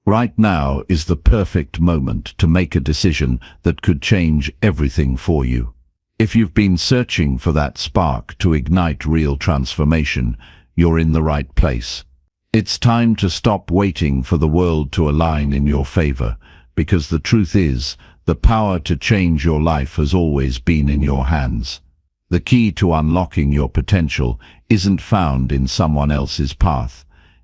Right now is the perfect moment to make a decision that could change everything for you. If you've been searching for that spark to ignite real transformation, you're in the right place. It's time to stop waiting for the world to align in your favor, because the truth is, the power to change your life has always been in your hands. The key to unlocking your potential isn't found in someone else's path.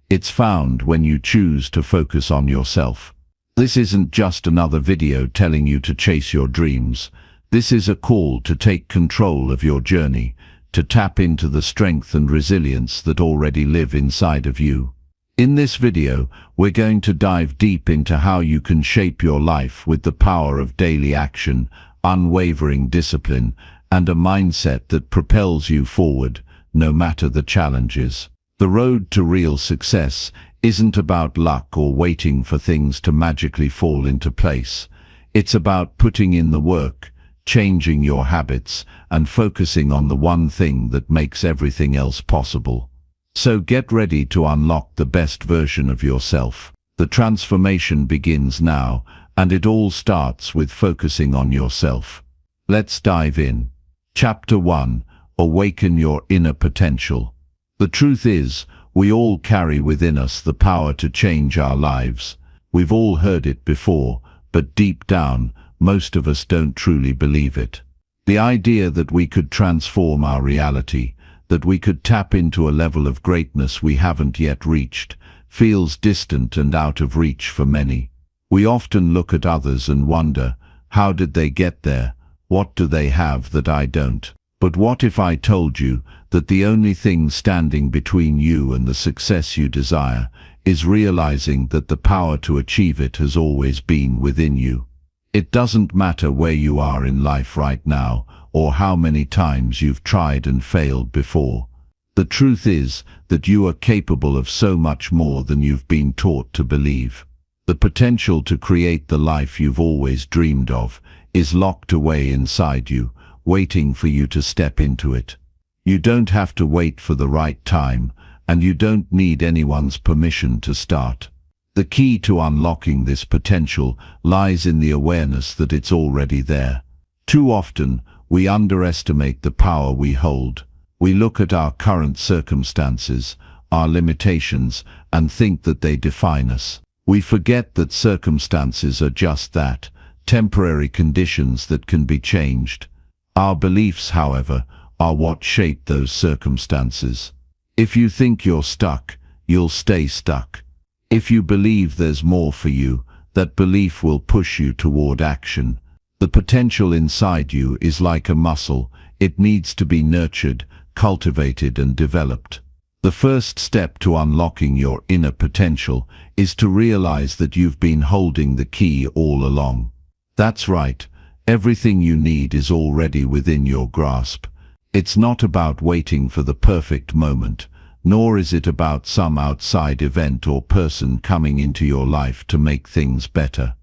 It's found when you choose to focus on yourself. This isn't just another video telling you to chase your dreams. This is a call to take control of your journey, to tap into the strength and resilience that already live inside of you. In this video, we're going to dive deep into how you can shape your life with the power of daily action, unwavering discipline, and a mindset that propels you forward, no matter the challenges. The road to real success isn't about luck or waiting for things to magically fall into place. It's about putting in the work, changing your habits, and focusing on the one thing that makes everything else possible. So get ready to unlock the best version of yourself. The transformation begins now, and it all starts with focusing on yourself. Let's dive in. Chapter 1: Awaken Your Inner Potential. The truth is, we all carry within us the power to change our lives. We've all heard it before, but deep down, most of us don't truly believe it. The idea that we could transform our reality, that we could tap into a level of greatness we haven't yet reached, feels distant and out of reach for many. We often look at others and wonder, how did they get there? What do they have that I don't? But what if I told you that the only thing standing between you and the success you desire is realizing that the power to achieve it has always been within you? It doesn't matter where you are in life right now, or how many times you've tried and failed before. The truth is that you are capable of so much more than you've been taught to believe. The potential to create the life you've always dreamed of is locked away inside you, waiting for you to step into it. You don't have to wait for the right time, and you don't need anyone's permission to start. The key to unlocking this potential lies in the awareness that it's already there. Too often, we underestimate the power we hold. We look at our current circumstances, our limitations, and think that they define us. We forget that circumstances are just that, temporary conditions that can be changed. Our beliefs, however, are what shape those circumstances. If you think you're stuck, you'll stay stuck. If you believe there's more for you, that belief will push you toward action. The potential inside you is like a muscle. It needs to be nurtured, cultivated, and developed. The first step to unlocking your inner potential is to realize that you've been holding the key all along. That's right. Everything you need is already within your grasp. It's not about waiting for the perfect moment, nor is it about some outside event or person coming into your life to make things better.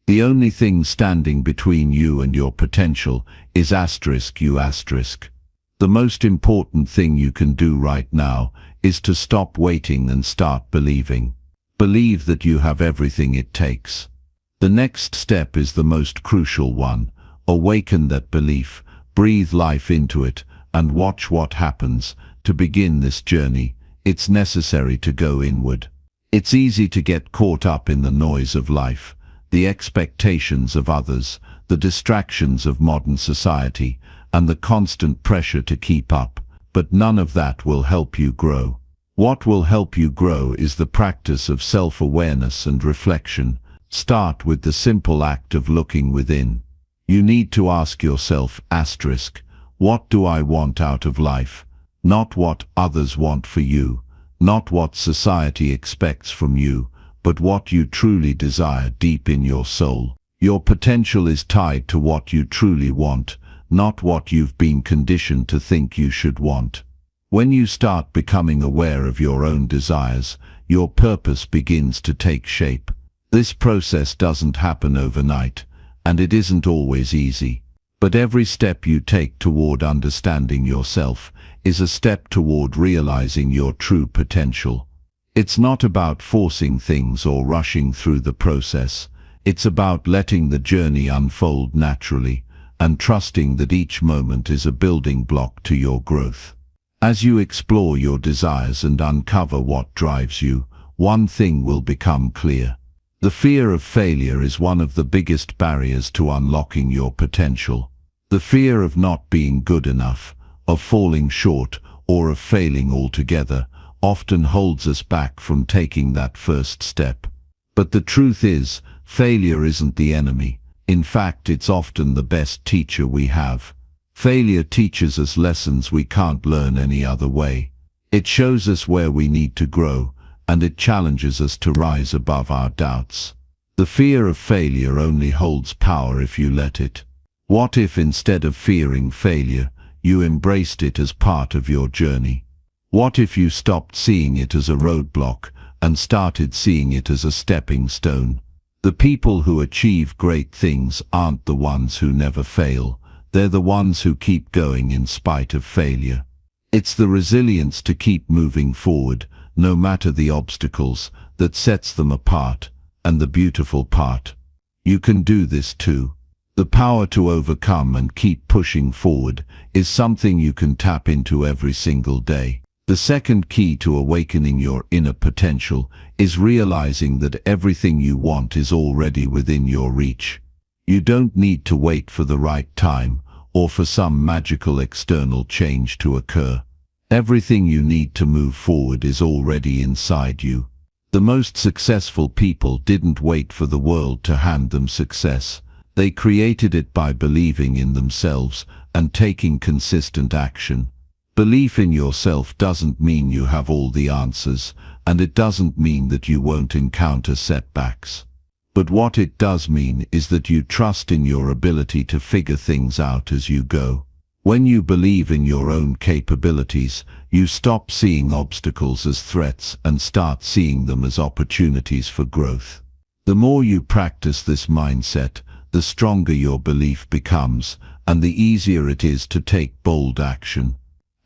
The only thing standing between you and your potential is you. The most important thing you can do right now is to stop waiting and start believing. Believe that you have everything it takes. The next step is the most crucial one. Awaken that belief, breathe life into it, and watch what happens. To begin this journey, it's necessary to go inward. It's easy to get caught up in the noise of life, the expectations of others, the distractions of modern society, and the constant pressure to keep up. But none of that will help you grow. What will help you grow is the practice of self-awareness and reflection. Start with the simple act of looking within. You need to ask yourself, what do I want out of life? Not what others want for you, not what society expects from you, but what you truly desire deep in your soul. Your potential is tied to what you truly want, not what you've been conditioned to think you should want. When you start becoming aware of your own desires, your purpose begins to take shape. This process doesn't happen overnight, and it isn't always easy. But every step you take toward understanding yourself is a step toward realizing your true potential. It's not about forcing things or rushing through the process. It's about letting the journey unfold naturally and trusting that each moment is a building block to your growth. As you explore your desires and uncover what drives you, one thing will become clear. The fear of failure is one of the biggest barriers to unlocking your potential. The fear of not being good enough, of falling short, or of failing altogether often holds us back from taking that first step. But the truth is, failure isn't the enemy. In fact, it's often the best teacher we have. Failure teaches us lessons we can't learn any other way. It shows us where we need to grow, and it challenges us to rise above our doubts. The fear of failure only holds power if you let it. What if instead of fearing failure, you embraced it as part of your journey? What if you stopped seeing it as a roadblock and started seeing it as a stepping stone? The people who achieve great things aren't the ones who never fail. They're the ones who keep going in spite of failure. It's the resilience to keep moving forward, no matter the obstacles, that sets them apart. And the beautiful part, you can do this too. The power to overcome and keep pushing forward is something you can tap into every single day. The second key to awakening your inner potential is realizing that everything you want is already within your reach. You don't need to wait for the right time or for some magical external change to occur. Everything you need to move forward is already inside you. The most successful people didn't wait for the world to hand them success. They created it by believing in themselves and taking consistent action. Belief in yourself doesn't mean you have all the answers, and it doesn't mean that you won't encounter setbacks. But what it does mean is that you trust in your ability to figure things out as you go. When you believe in your own capabilities, you stop seeing obstacles as threats and start seeing them as opportunities for growth. The more you practice this mindset, the stronger your belief becomes, and the easier it is to take bold action.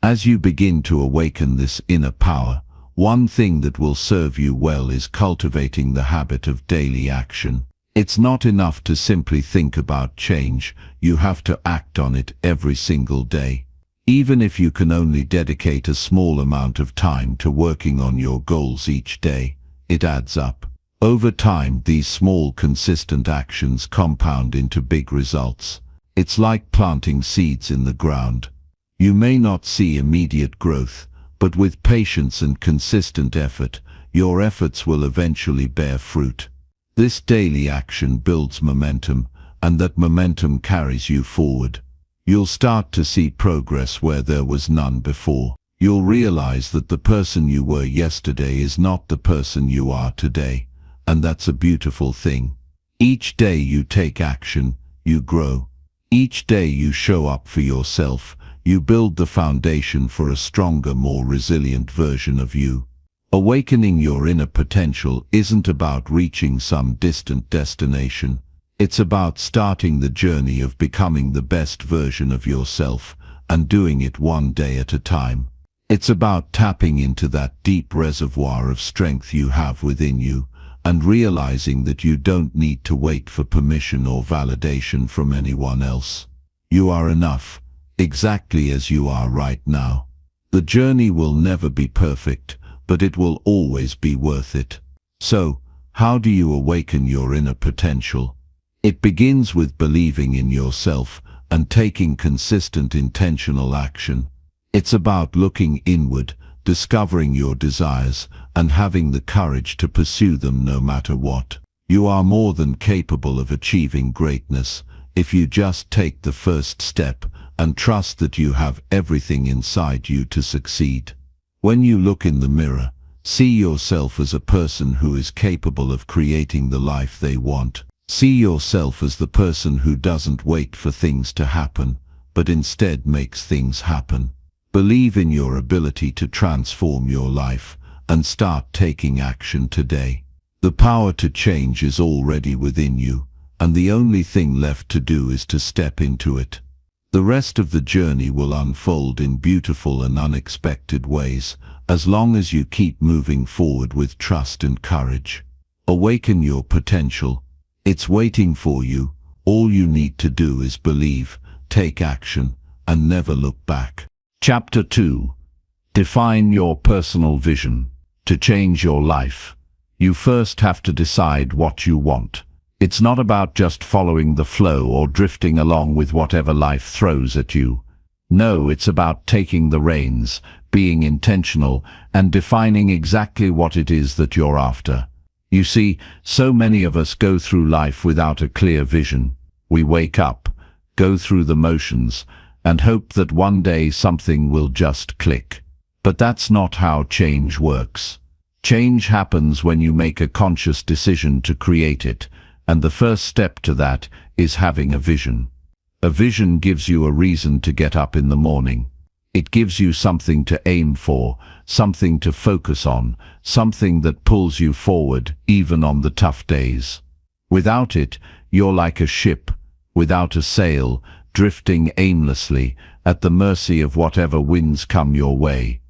As you begin to awaken this inner power, one thing that will serve you well is cultivating the habit of daily action. It's not enough to simply think about change, you have to act on it every single day. Even if you can only dedicate a small amount of time to working on your goals each day, it adds up. Over time, these small, consistent actions compound into big results. It's like planting seeds in the ground. You may not see immediate growth, but with patience and consistent effort, your efforts will eventually bear fruit. This daily action builds momentum, and that momentum carries you forward. You'll start to see progress where there was none before. You'll realize that the person you were yesterday is not the person you are today, and that's a beautiful thing. Each day you take action, you grow. Each day you show up for yourself, you build the foundation for a stronger, more resilient version of you. Awakening your inner potential isn't about reaching some distant destination. It's about starting the journey of becoming the best version of yourself and doing it one day at a time. It's about tapping into that deep reservoir of strength you have within you and realizing that you don't need to wait for permission or validation from anyone else. You are enough, exactly as you are right now. The journey will never be perfect, but it will always be worth it. So, how do you awaken your inner potential? It begins with believing in yourself and taking consistent intentional action. It's about looking inward, discovering your desires, and having the courage to pursue them no matter what. You are more than capable of achieving greatness if you just take the first step and trust that you have everything inside you to succeed. When you look in the mirror, see yourself as a person who is capable of creating the life they want. See yourself as the person who doesn't wait for things to happen, but instead makes things happen. Believe in your ability to transform your life and start taking action today. The power to change is already within you, and the only thing left to do is to step into it. The rest of the journey will unfold in beautiful and unexpected ways, as long as you keep moving forward with trust and courage. Awaken your potential. It's waiting for you. All you need to do is believe, take action, and never look back. Chapter 2. Define your personal vision. To change your life, you first have to decide what you want. It's not about just following the flow or drifting along with whatever life throws at you. No, it's about taking the reins, being intentional, and defining exactly what it is that you're after. You see, so many of us go through life without a clear vision. We wake up, go through the motions, and hope that one day something will just click. But that's not how change works. Change happens when you make a conscious decision to create it, and the first step to that is having a vision. A vision gives you a reason to get up in the morning. It gives you something to aim for, something to focus on, something that pulls you forward even on the tough days. Without it, you're like a ship, without a sail, drifting aimlessly, at the mercy of whatever winds come your way.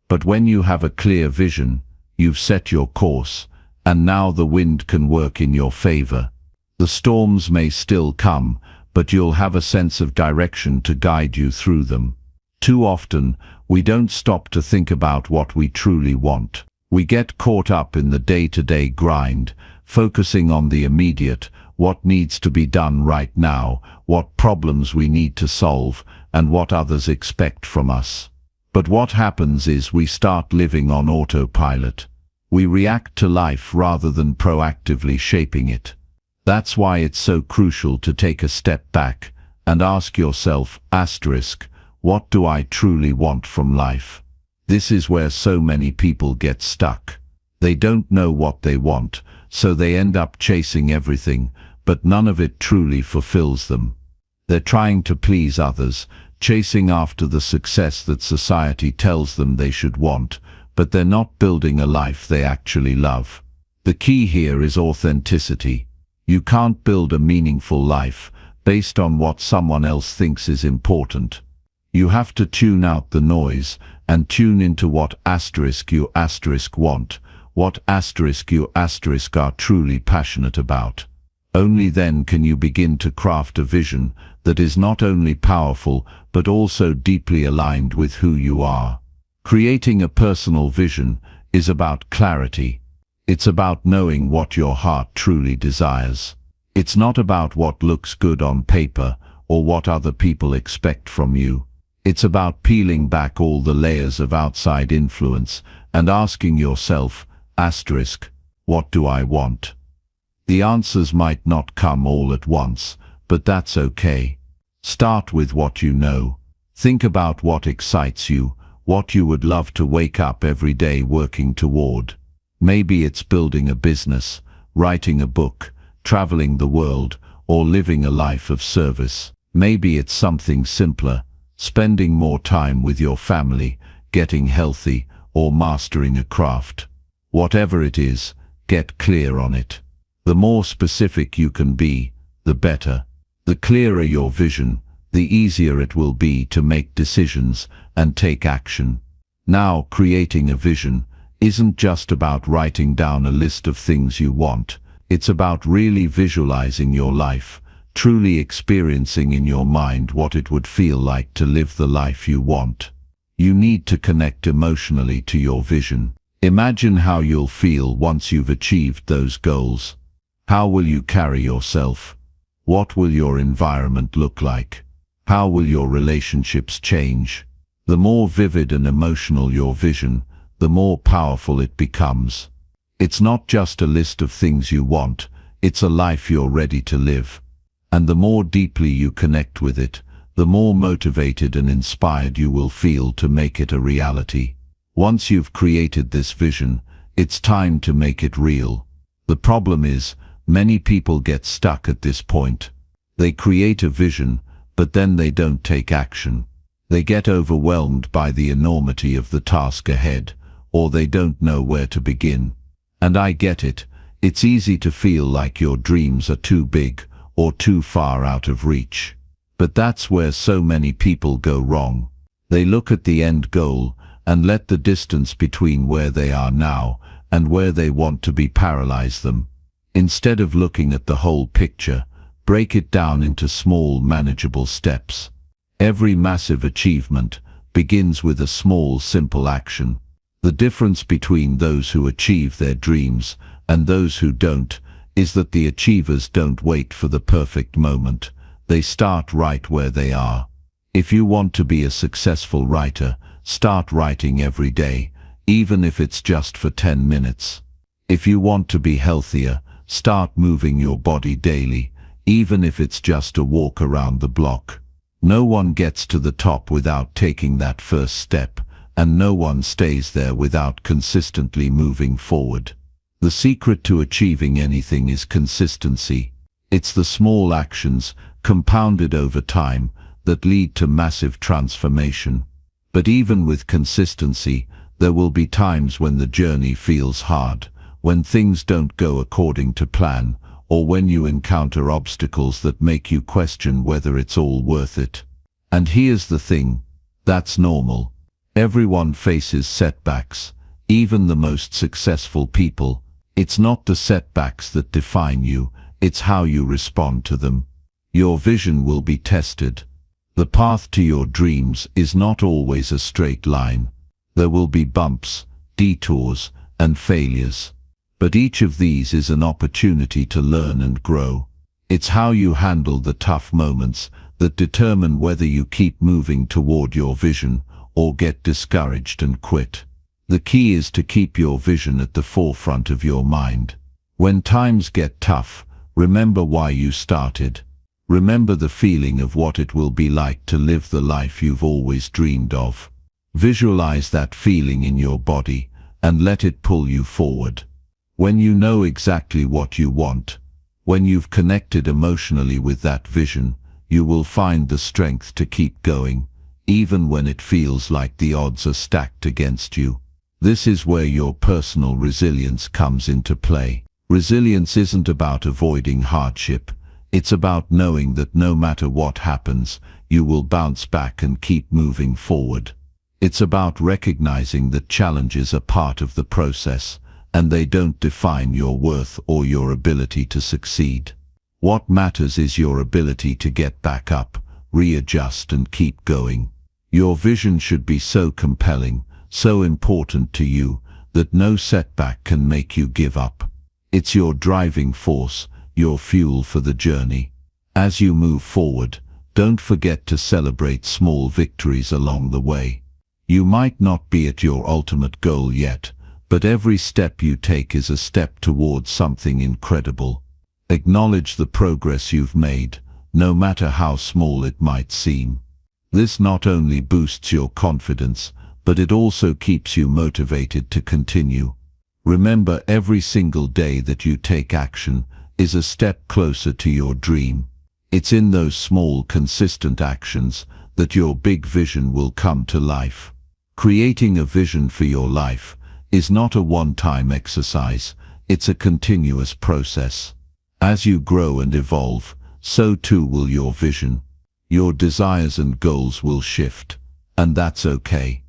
But when you have a clear vision, you've set your course, and now the wind can work in your favor. The storms may still come, but you'll have a sense of direction to guide you through them. Too often, we don't stop to think about what we truly want. We get caught up in the day-to-day grind, focusing on the immediate, what needs to be done right now, what problems we need to solve, and what others expect from us. But what happens is we start living on autopilot. We react to life rather than proactively shaping it. That's why it's so crucial to take a step back and ask yourself, what do I truly want from life? This is where so many people get stuck. They don't know what they want, so they end up chasing everything, but none of it truly fulfills them. They're trying to please others, chasing after the success that society tells them they should want, but they're not building a life they actually love. The key here is authenticity. You can't build a meaningful life based on what someone else thinks is important. You have to tune out the noise and tune into what you want, what you are truly passionate about. Only then can you begin to craft a vision that is not only powerful but also deeply aligned with who you are. Creating a personal vision is about clarity. It's about knowing what your heart truly desires. It's not about what looks good on paper or what other people expect from you. It's about peeling back all the layers of outside influence and asking yourself, what do I want? The answers might not come all at once, but that's okay. Start with what you know. Think about what excites you, what you would love to wake up every day working toward. Maybe it's building a business, writing a book, traveling the world, or living a life of service. Maybe it's something simpler, spending more time with your family, getting healthy, or mastering a craft. Whatever it is, get clear on it. The more specific you can be, the better. The clearer your vision, the easier it will be to make decisions and take action. Now, creating a vision isn't just about writing down a list of things you want. It's about really visualizing your life, truly experiencing in your mind what it would feel like to live the life you want. You need to connect emotionally to your vision. Imagine how you'll feel once you've achieved those goals. How will you carry yourself? What will your environment look like? How will your relationships change? The more vivid and emotional your vision, the more powerful it becomes. It's not just a list of things you want, it's a life you're ready to live. And the more deeply you connect with it, the more motivated and inspired you will feel to make it a reality. Once you've created this vision, it's time to make it real. The problem is, many people get stuck at this point. They create a vision, but then they don't take action. They get overwhelmed by the enormity of the task ahead, or they don't know where to begin. And I get it. It's easy to feel like your dreams are too big or too far out of reach. But that's where so many people go wrong. They look at the end goal and let the distance between where they are now and where they want to be paralyze them. Instead of looking at the whole picture, break it down into small, manageable steps. Every massive achievement begins with a small, simple action. The difference between those who achieve their dreams and those who don't is that the achievers don't wait for the perfect moment. They start right where they are. If you want to be a successful writer, start writing every day, even if it's just for 10 minutes. If you want to be healthier, start moving your body daily, even if it's just a walk around the block. No one gets to the top without taking that first step, and no one stays there without consistently moving forward. The secret to achieving anything is consistency. It's the small actions, compounded over time, that lead to massive transformation. But even with consistency, there will be times when the journey feels hard, when things don't go according to plan, or when you encounter obstacles that make you question whether it's all worth it. And here's the thing, that's normal. Everyone faces setbacks, even the most successful people. It's not the setbacks that define you, it's how you respond to them. Your vision will be tested. The path to your dreams is not always a straight line. There will be bumps, detours, and failures. But each of these is an opportunity to learn and grow. It's how you handle the tough moments that determine whether you keep moving toward your vision or get discouraged and quit. The key is to keep your vision at the forefront of your mind. When times get tough, remember why you started. Remember the feeling of what it will be like to live the life you've always dreamed of. Visualize that feeling in your body and let it pull you forward. When you know exactly what you want, when you've connected emotionally with that vision, you will find the strength to keep going, even when it feels like the odds are stacked against you. This is where your personal resilience comes into play. Resilience isn't about avoiding hardship. It's about knowing that no matter what happens, you will bounce back and keep moving forward. It's about recognizing that challenges are part of the process, and they don't define your worth or your ability to succeed. What matters is your ability to get back up, readjust, and keep going. Your vision should be so compelling, so important to you, that no setback can make you give up. It's your driving force, your fuel for the journey. As you move forward, don't forget to celebrate small victories along the way. You might not be at your ultimate goal yet, but every step you take is a step towards something incredible. Acknowledge the progress you've made, no matter how small it might seem. This not only boosts your confidence, but it also keeps you motivated to continue. Remember, every single day that you take action is a step closer to your dream. It's in those small, consistent actions that your big vision will come to life. Creating a vision for your life is not a one-time exercise, it's a continuous process. As you grow and evolve, so too will your vision. Your desires and goals will shift, and that's okay.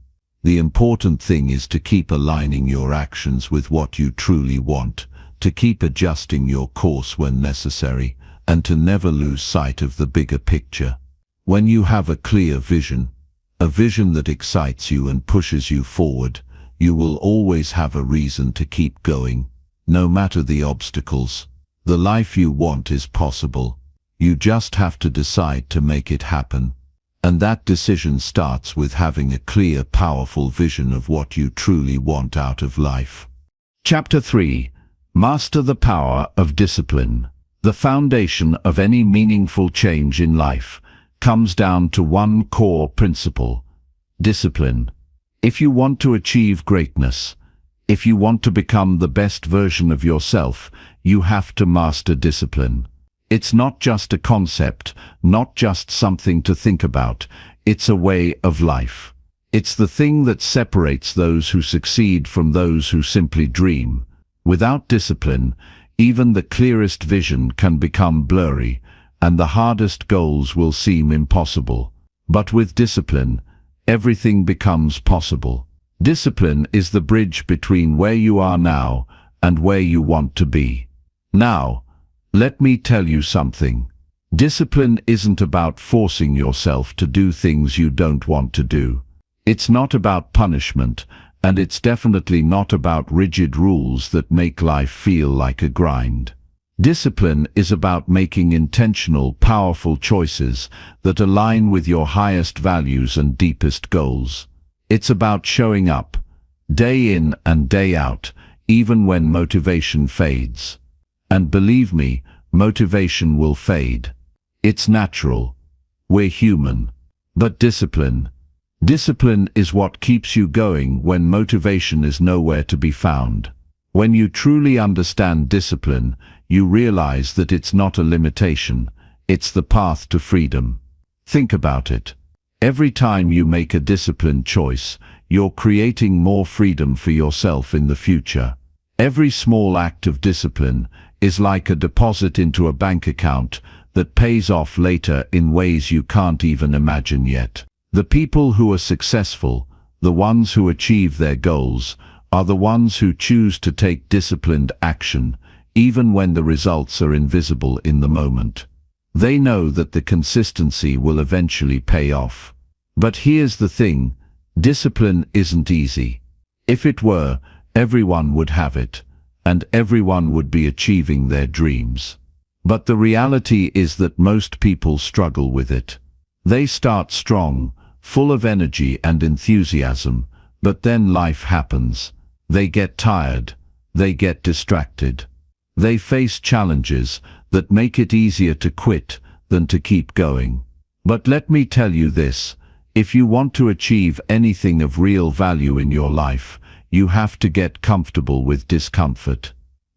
The important thing is to keep aligning your actions with what you truly want, to keep adjusting your course when necessary, and to never lose sight of the bigger picture. When you have a clear vision, a vision that excites you and pushes you forward, you will always have a reason to keep going, no matter the obstacles. The life you want is possible. You just have to decide to make it happen. And that decision starts with having a clear, powerful vision of what you truly want out of life. Chapter 3. Master the power of discipline. The foundation of any meaningful change in life comes down to one core principle: discipline. If you want to achieve greatness, if you want to become the best version of yourself, you have to master discipline. It's not just a concept, not just something to think about. It's a way of life. It's the thing that separates those who succeed from those who simply dream. Without discipline, even the clearest vision can become blurry, and the hardest goals will seem impossible. But with discipline, everything becomes possible. Discipline is the bridge between where you are now and where you want to be. Now, let me tell you something. Discipline isn't about forcing yourself to do things you don't want to do. It's not about punishment, and it's definitely not about rigid rules that make life feel like a grind. Discipline is about making intentional, powerful choices that align with your highest values and deepest goals. It's about showing up, day in and day out, even when motivation fades. And believe me, motivation will fade. It's natural. We're human. But discipline is what keeps you going when motivation is nowhere to be found. When you truly understand discipline, you realize that it's not a limitation, it's the path to freedom. Think about it. Every time you make a disciplined choice, you're creating more freedom for yourself in the future. Every small act of discipline is like a deposit into a bank account that pays off later in ways you can't even imagine yet. The people who are successful, the ones who achieve their goals, are the ones who choose to take disciplined action, even when the results are invisible in the moment. They know that the consistency will eventually pay off. But here's the thing, discipline isn't easy. If it were, everyone would have it, and everyone would be achieving their dreams. But the reality is that most people struggle with it. They start strong, full of energy and enthusiasm, but then life happens. They get tired, they get distracted. They face challenges that make it easier to quit than to keep going. But let me tell you this, if you want to achieve anything of real value in your life, you have to get comfortable with discomfort.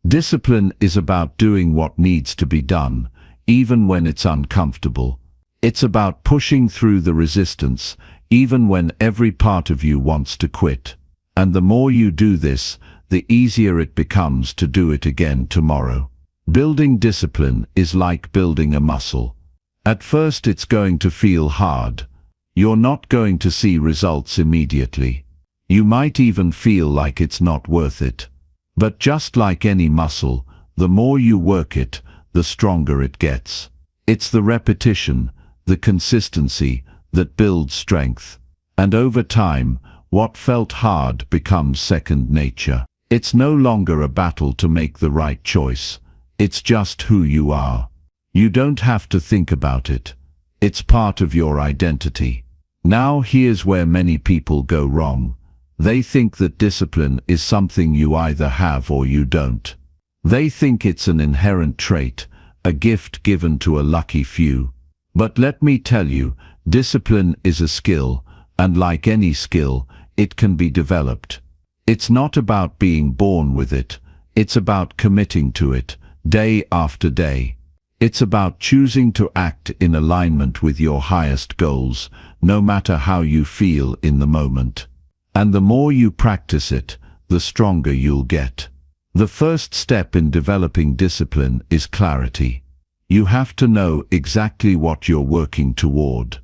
Discipline is about doing what needs to be done, even when it's uncomfortable. It's about pushing through the resistance, even when every part of you wants to quit. And the more you do this, the easier it becomes to do it again tomorrow. Building discipline is like building a muscle. At first it's going to feel hard. You're not going to see results immediately. You might even feel like it's not worth it. But just like any muscle, the more you work it, the stronger it gets. It's the repetition, the consistency, that builds strength. And over time, what felt hard becomes second nature. It's no longer a battle to make the right choice. It's just who you are. You don't have to think about it. It's part of your identity. Now here's where many people go wrong. They think that discipline is something you either have or you don't. They think it's an inherent trait, a gift given to a lucky few. But let me tell you, discipline is a skill, and like any skill, it can be developed. It's not about being born with it, it's about committing to it, day after day. It's about choosing to act in alignment with your highest goals, no matter how you feel in the moment. And the more you practice it, the stronger you'll get. The first step in developing discipline is clarity. You have to know exactly what you're working toward.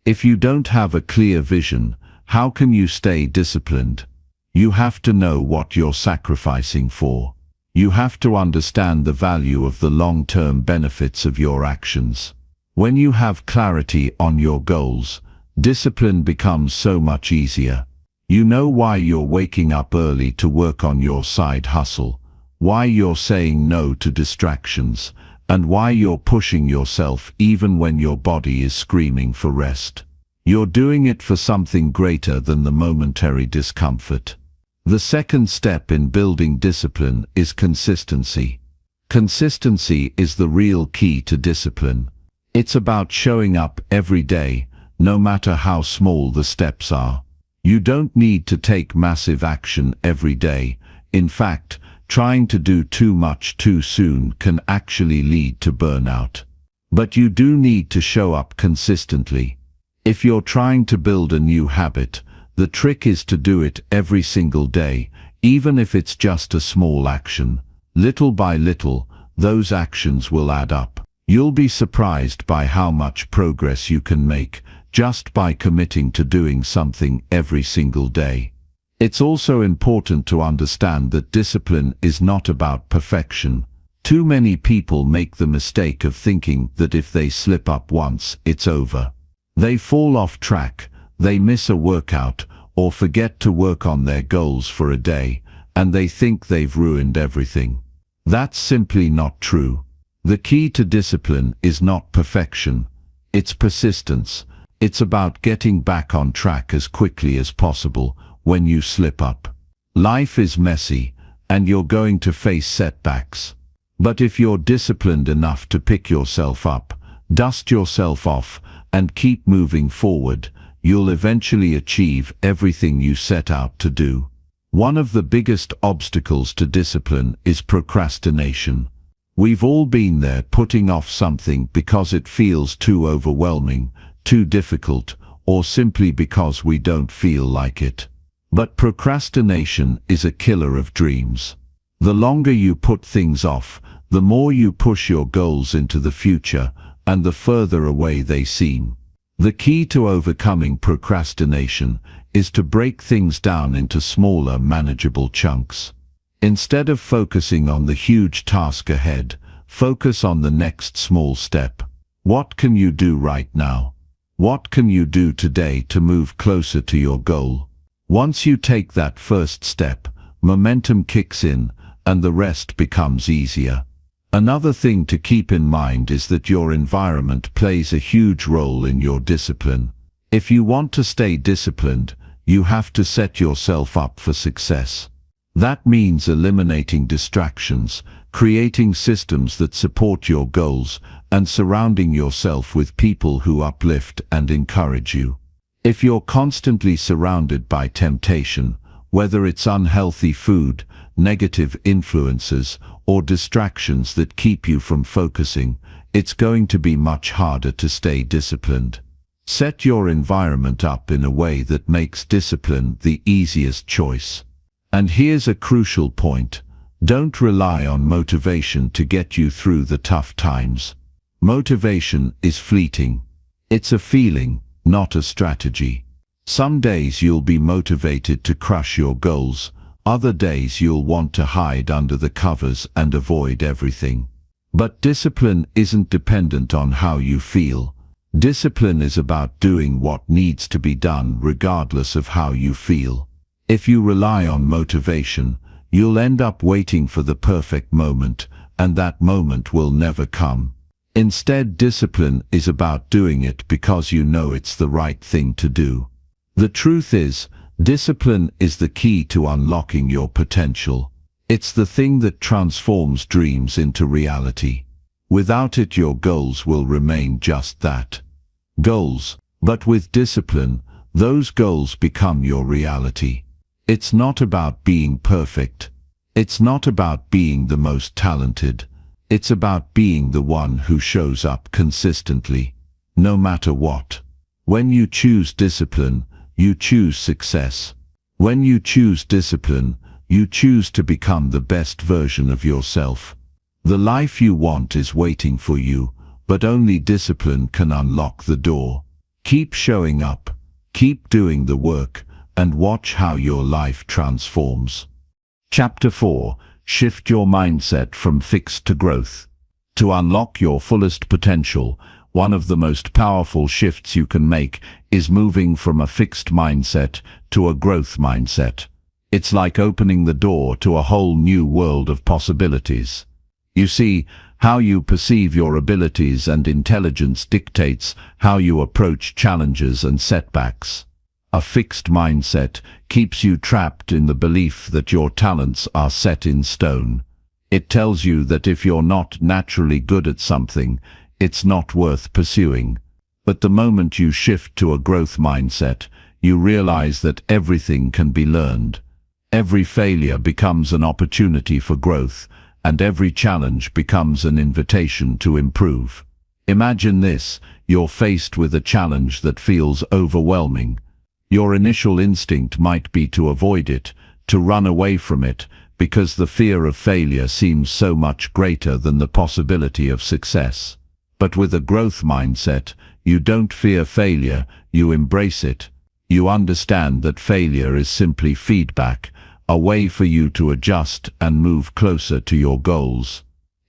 If you don't have a clear vision, how can you stay disciplined? You have to know what you're sacrificing for. You have to understand the value of the long-term benefits of your actions. When you have clarity on your goals, discipline becomes so much easier. You know why you're waking up early to work on your side hustle, why you're saying no to distractions, and why you're pushing yourself even when your body is screaming for rest. You're doing it for something greater than the momentary discomfort. The second step in building discipline is consistency. Consistency is the real key to discipline. It's about showing up every day, no matter how small the steps are. You don't need to take massive action every day. In fact, trying to do too much too soon can actually lead to burnout. But you do need to show up consistently. If you're trying to build a new habit, the trick is to do it every single day, even if it's just a small action. Little by little, those actions will add up. You'll be surprised by how much progress you can make just by committing to doing something every single day. It's also important to understand that discipline is not about perfection. Too many people make the mistake of thinking that if they slip up once, it's over. They fall off track, they miss a workout, or forget to work on their goals for a day, and they think they've ruined everything. That's simply not true. The key to discipline is not perfection. It's persistence. It's about getting back on track as quickly as possible when you slip up. Life is messy, and you're going to face setbacks. But if you're disciplined enough to pick yourself up, dust yourself off, and keep moving forward, you'll eventually achieve everything you set out to do. One of the biggest obstacles to discipline is procrastination. We've all been there, putting off something because it feels too overwhelming, too difficult, or simply because we don't feel like it. But procrastination is a killer of dreams. The longer you put things off, the more you push your goals into the future, and the further away they seem. The key to overcoming procrastination is to break things down into smaller, manageable chunks. Instead of focusing on the huge task ahead, focus on the next small step. What can you do right now? What can you do today to move closer to your goal? Once you take that first step, momentum kicks in, and the rest becomes easier. Another thing to keep in mind is that your environment plays a huge role in your discipline. If you want to stay disciplined, you have to set yourself up for success. That means eliminating distractions, creating systems that support your goals, and surrounding yourself with people who uplift and encourage you. If you're constantly surrounded by temptation, whether it's unhealthy food, negative influences, or distractions that keep you from focusing, it's going to be much harder to stay disciplined. Set your environment up in a way that makes discipline the easiest choice. And here's a crucial point. Don't rely on motivation to get you through the tough times. Motivation is fleeting. It's a feeling, not a strategy. Some days you'll be motivated to crush your goals. Other days you'll want to hide under the covers and avoid everything. But discipline isn't dependent on how you feel. Discipline is about doing what needs to be done regardless of how you feel. If you rely on motivation, you'll end up waiting for the perfect moment, and that moment will never come. Instead, discipline is about doing it because you know it's the right thing to do. The truth is, discipline is the key to unlocking your potential. It's the thing that transforms dreams into reality. Without it, your goals will remain just that. Goals. But with discipline, those goals become your reality. It's not about being perfect. It's not about being the most talented. It's about being the one who shows up consistently, no matter what. When you choose discipline, you choose success. When you choose discipline, you choose to become the best version of yourself. The life you want is waiting for you, but only discipline can unlock the door. Keep showing up, keep doing the work, and watch how your life transforms. Chapter 4. Shift your mindset from fixed to growth. To unlock your fullest potential, one of the most powerful shifts you can make is moving from a fixed mindset to a growth mindset. It's like opening the door to a whole new world of possibilities. You see, how you perceive your abilities and intelligence dictates how you approach challenges and setbacks. A fixed mindset keeps you trapped in the belief that your talents are set in stone. It tells you that if you're not naturally good at something, it's not worth pursuing. But the moment you shift to a growth mindset, you realize that everything can be learned. Every failure becomes an opportunity for growth, and every challenge becomes an invitation to improve. Imagine this: you're faced with a challenge that feels overwhelming. Your initial instinct might be to avoid it, to run away from it, because the fear of failure seems so much greater than the possibility of success. But with a growth mindset, you don't fear failure, you embrace it. You understand that failure is simply feedback, a way for you to adjust and move closer to your goals.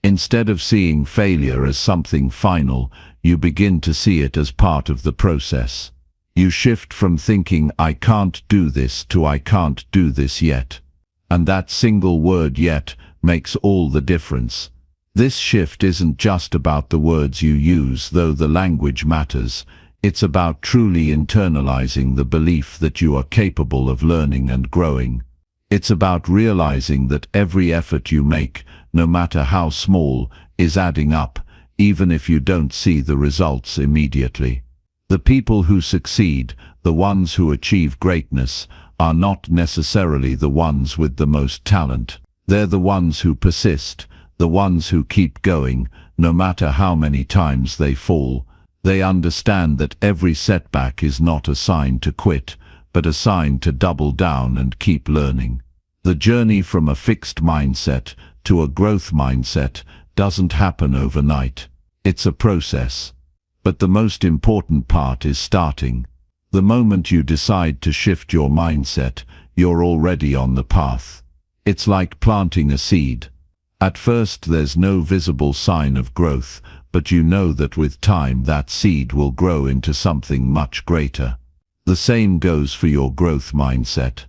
Instead of seeing failure as something final, you begin to see it as part of the process. You shift from thinking, "I can't do this," to "I can't do this yet." And that single word, "yet," makes all the difference. This shift isn't just about the words you use, though the language matters. It's about truly internalizing the belief that you are capable of learning and growing. It's about realizing that every effort you make, no matter how small, is adding up, even if you don't see the results immediately. The people who succeed, the ones who achieve greatness, are not necessarily the ones with the most talent. They're the ones who persist, the ones who keep going, no matter how many times they fall. They understand that every setback is not a sign to quit, but a sign to double down and keep learning. The journey from a fixed mindset to a growth mindset doesn't happen overnight. It's a process. But the most important part is starting. The moment you decide to shift your mindset, you're already on the path. It's like planting a seed. At first there's no visible sign of growth, but you know that with time that seed will grow into something much greater. The same goes for your growth mindset.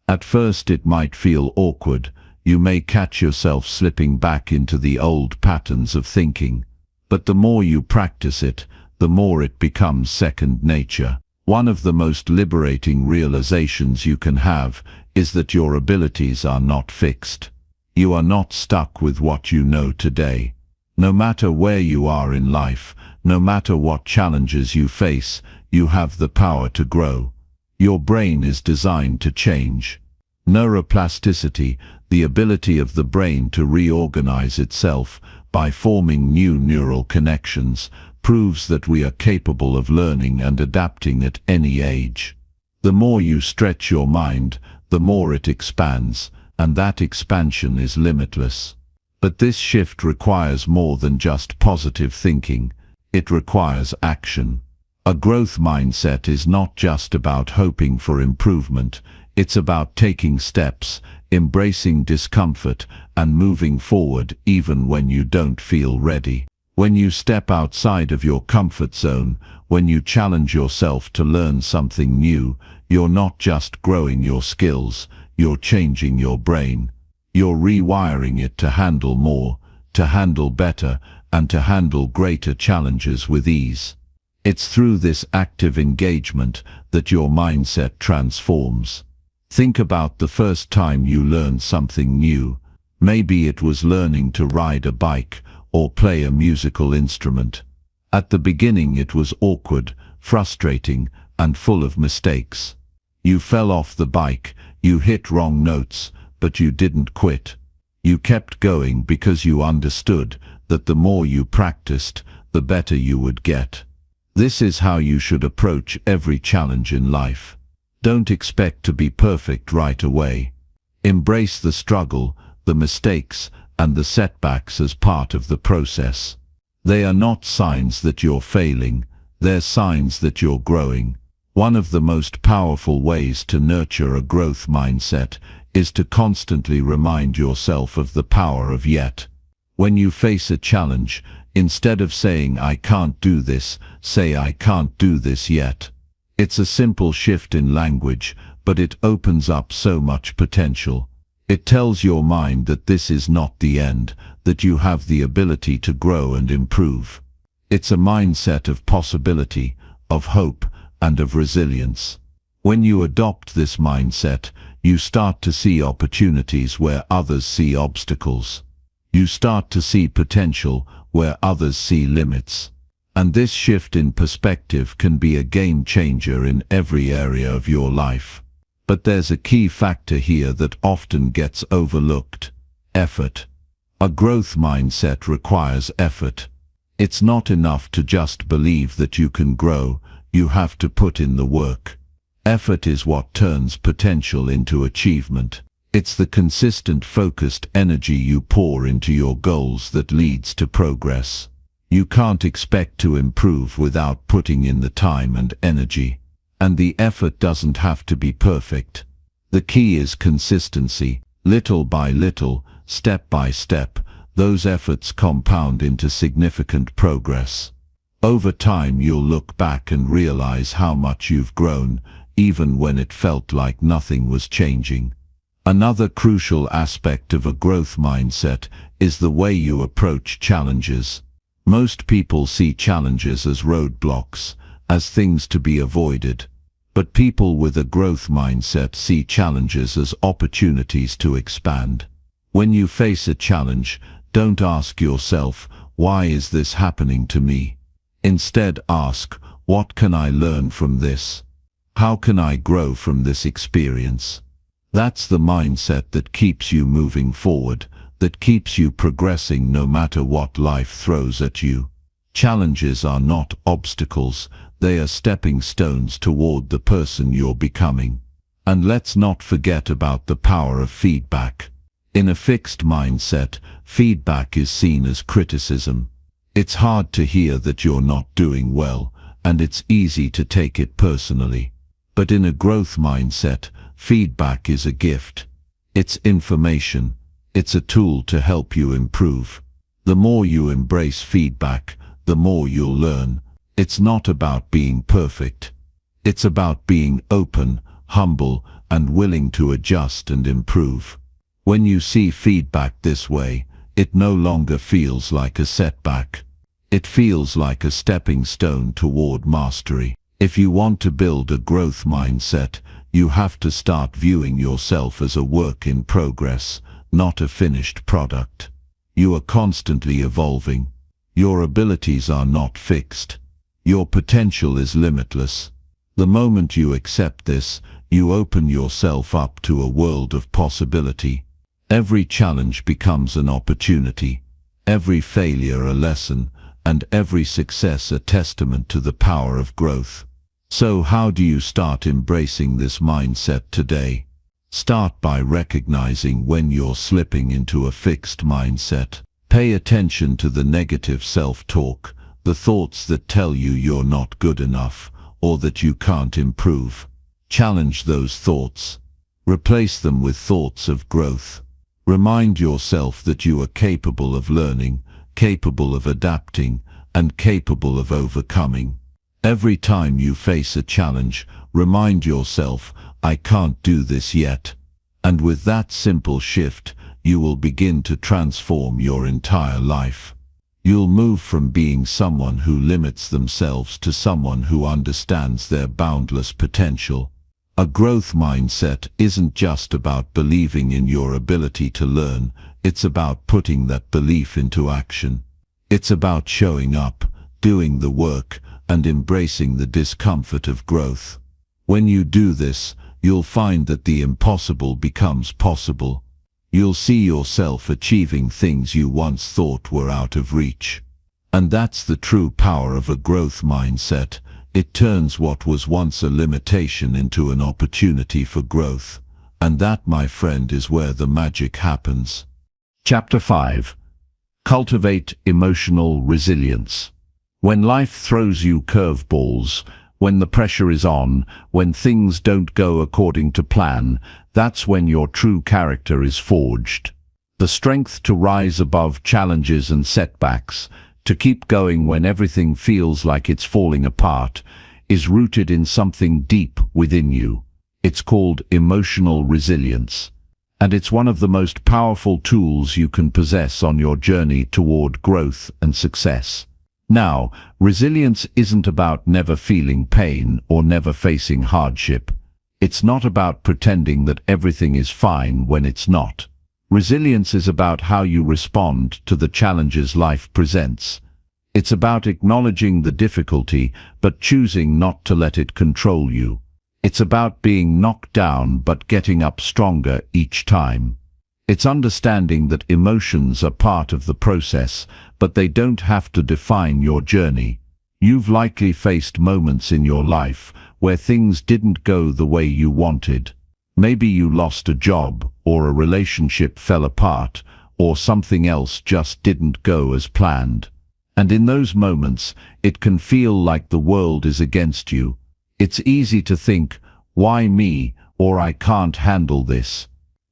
At first it might feel awkward. You may catch yourself slipping back into the old patterns of thinking. But the more you practice it, the more it becomes second nature. One of the most liberating realizations you can have is that your abilities are not fixed. You are not stuck with what you know today. No matter where you are in life, no matter what challenges you face, you have the power to grow. Your brain is designed to change. Neuroplasticity, the ability of the brain to reorganize itself by forming new neural connections, proves that we are capable of learning and adapting at any age. The more you stretch your mind, the more it expands, and that expansion is limitless. But this shift requires more than just positive thinking. It requires action. A growth mindset is not just about hoping for improvement. It's about taking steps, embracing discomfort, and moving forward even when you don't feel ready. When you step outside of your comfort zone, when you challenge yourself to learn something new, you're not just growing your skills, you're changing your brain. You're rewiring it to handle more, to handle better, and to handle greater challenges with ease. It's through this active engagement that your mindset transforms. Think about the first time you learned something new. Maybe it was learning to ride a bike or play a musical instrument. At the beginning it was awkward, frustrating, and full of mistakes. You fell off the bike, you hit wrong notes, but you didn't quit. You kept going because you understood that the more you practiced, the better you would get. This is how you should approach every challenge in life. Don't expect to be perfect right away. Embrace the struggle, the mistakes, and the setbacks as part of the process. They are not signs that you're failing, they're signs that you're growing. One of the most powerful ways to nurture a growth mindset is to constantly remind yourself of the power of yet. When you face a challenge, instead of saying "I can't do this," say "I can't do this yet." It's a simple shift in language, but it opens up so much potential. It tells your mind that this is not the end, that you have the ability to grow and improve. It's a mindset of possibility, of hope, and of resilience. When you adopt this mindset, you start to see opportunities where others see obstacles. You start to see potential where others see limits. And this shift in perspective can be a game changer in every area of your life. But there's a key factor here that often gets overlooked: effort. A growth mindset requires effort. It's not enough to just believe that you can grow, you have to put in the work. Effort is what turns potential into achievement. It's the consistent, focused energy you pour into your goals that leads to progress. You can't expect to improve without putting in the time and energy. And the effort doesn't have to be perfect. The key is consistency. Little by little, step by step, those efforts compound into significant progress. Over time you'll look back and realize how much you've grown, even when it felt like nothing was changing. Another crucial aspect of a growth mindset is the way you approach challenges. Most people see challenges as roadblocks, as things to be avoided. But people with a growth mindset see challenges as opportunities to expand. When you face a challenge, don't ask yourself, why is this happening to me? Instead ask, what can I learn from this? How can I grow from this experience? That's the mindset that keeps you moving forward, that keeps you progressing no matter what life throws at you. Challenges are not obstacles, they are stepping stones toward the person you're becoming. And let's not forget about the power of feedback. In a fixed mindset, feedback is seen as criticism. It's hard to hear that you're not doing well, and it's easy to take it personally. But in a growth mindset, feedback is a gift. It's information. It's a tool to help you improve. The more you embrace feedback, the more you'll learn. It's not about being perfect. It's about being open, humble, and willing to adjust and improve. When you see feedback this way, it no longer feels like a setback. It feels like a stepping stone toward mastery. If you want to build a growth mindset, you have to start viewing yourself as a work in progress, not a finished product. You are constantly evolving. Your abilities are not fixed. Your potential is limitless. The moment you accept this, you open yourself up to a world of possibility. Every challenge becomes an opportunity, every failure a lesson, and every success a testament to the power of growth. So how do you start embracing this mindset today? Start by recognizing when you're slipping into a fixed mindset. Pay attention to the negative self-talk, the thoughts that tell you you're not good enough, or that you can't improve. Challenge those thoughts. Replace them with thoughts of growth. Remind yourself that you are capable of learning, capable of adapting, and capable of overcoming. Every time you face a challenge, remind yourself, I can't do this yet. And with that simple shift, you will begin to transform your entire life. You'll move from being someone who limits themselves to someone who understands their boundless potential. A growth mindset isn't just about believing in your ability to learn, it's about putting that belief into action. It's about showing up, doing the work, and embracing the discomfort of growth. When you do this, you'll find that the impossible becomes possible. You'll see yourself achieving things you once thought were out of reach. And that's the true power of a growth mindset. It turns what was once a limitation into an opportunity for growth. And that, my friend, is where the magic happens. Chapter 5. Cultivate emotional resilience. When life throws you curveballs, when the pressure is on, when things don't go according to plan, that's when your true character is forged. The strength to rise above challenges and setbacks, to keep going when everything feels like it's falling apart, is rooted in something deep within you. It's called emotional resilience, and it's one of the most powerful tools you can possess on your journey toward growth and success. Now, resilience isn't about never feeling pain or never facing hardship. It's not about pretending that everything is fine when it's not. Resilience is about how you respond to the challenges life presents. It's about acknowledging the difficulty, but choosing not to let it control you. It's about being knocked down but getting up stronger each time. It's understanding that emotions are part of the process, but they don't have to define your journey. You've likely faced moments in your life where things didn't go the way you wanted. Maybe you lost a job, or a relationship fell apart, or something else just didn't go as planned. And in those moments, it can feel like the world is against you. It's easy to think, "Why me?" or "I can't handle this."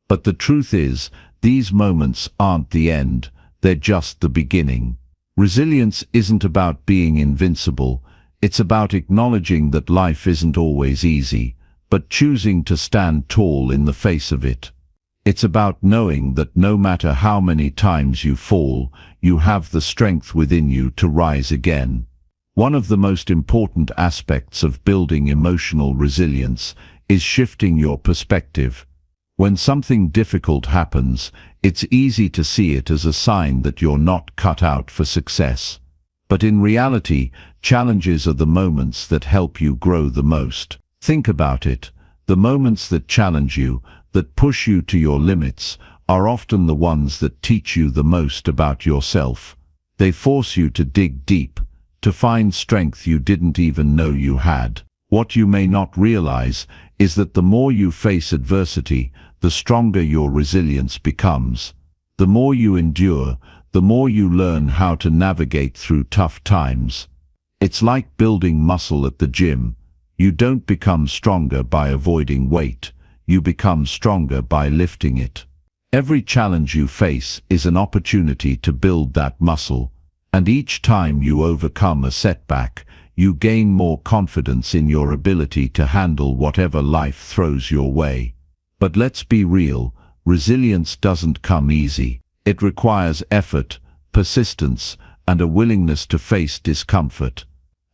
But the truth is, these moments aren't the end, they're just the beginning. Resilience isn't about being invincible, it's about acknowledging that life isn't always easy, but choosing to stand tall in the face of it. It's about knowing that no matter how many times you fall, you have the strength within you to rise again. One of the most important aspects of building emotional resilience is shifting your perspective. When something difficult happens, it's easy to see it as a sign that you're not cut out for success. But in reality, challenges are the moments that help you grow the most. Think about it. The moments that challenge you, that push you to your limits, are often the ones that teach you the most about yourself. They force you to dig deep, to find strength you didn't even know you had. What you may not realize is that the more you face adversity, the stronger your resilience becomes. The more you endure, the more you learn how to navigate through tough times. It's like building muscle at the gym. You don't become stronger by avoiding weight, you become stronger by lifting it. Every challenge you face is an opportunity to build that muscle, and each time you overcome a setback, you gain more confidence in your ability to handle whatever life throws your way. But let's be real, resilience doesn't come easy. It requires effort, persistence, and a willingness to face discomfort.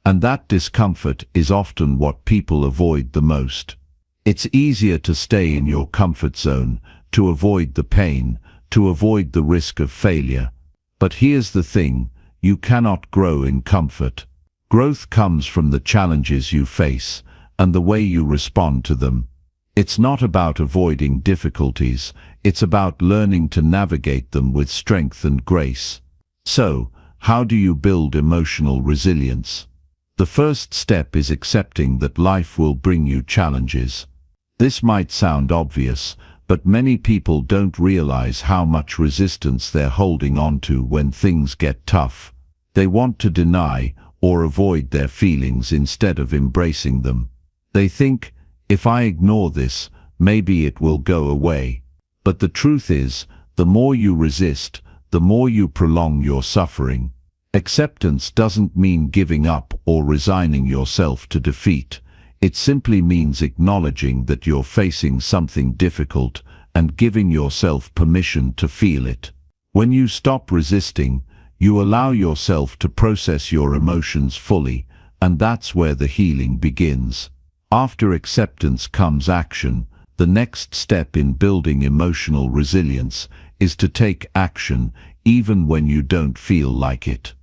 And that discomfort is often what people avoid the most. It's easier to stay in your comfort zone, to avoid the pain, to avoid the risk of failure. But here's the thing, you cannot grow in comfort. Growth comes from the challenges you face, and the way you respond to them. It's not about avoiding difficulties, it's about learning to navigate them with strength and grace. So, how do you build emotional resilience? The first step is accepting that life will bring you challenges. This might sound obvious, but many people don't realize how much resistance they're holding on to when things get tough. They want to deny or avoid their feelings instead of embracing them. They think, "If I ignore this, maybe it will go away." But the truth is, the more you resist, the more you prolong your suffering. Acceptance doesn't mean giving up or resigning yourself to defeat. It simply means acknowledging that you're facing something difficult and giving yourself permission to feel it. When you stop resisting, you allow yourself to process your emotions fully, and that's where the healing begins. After acceptance comes action. The next step in building emotional resilience is to take action even when you don't feel like it.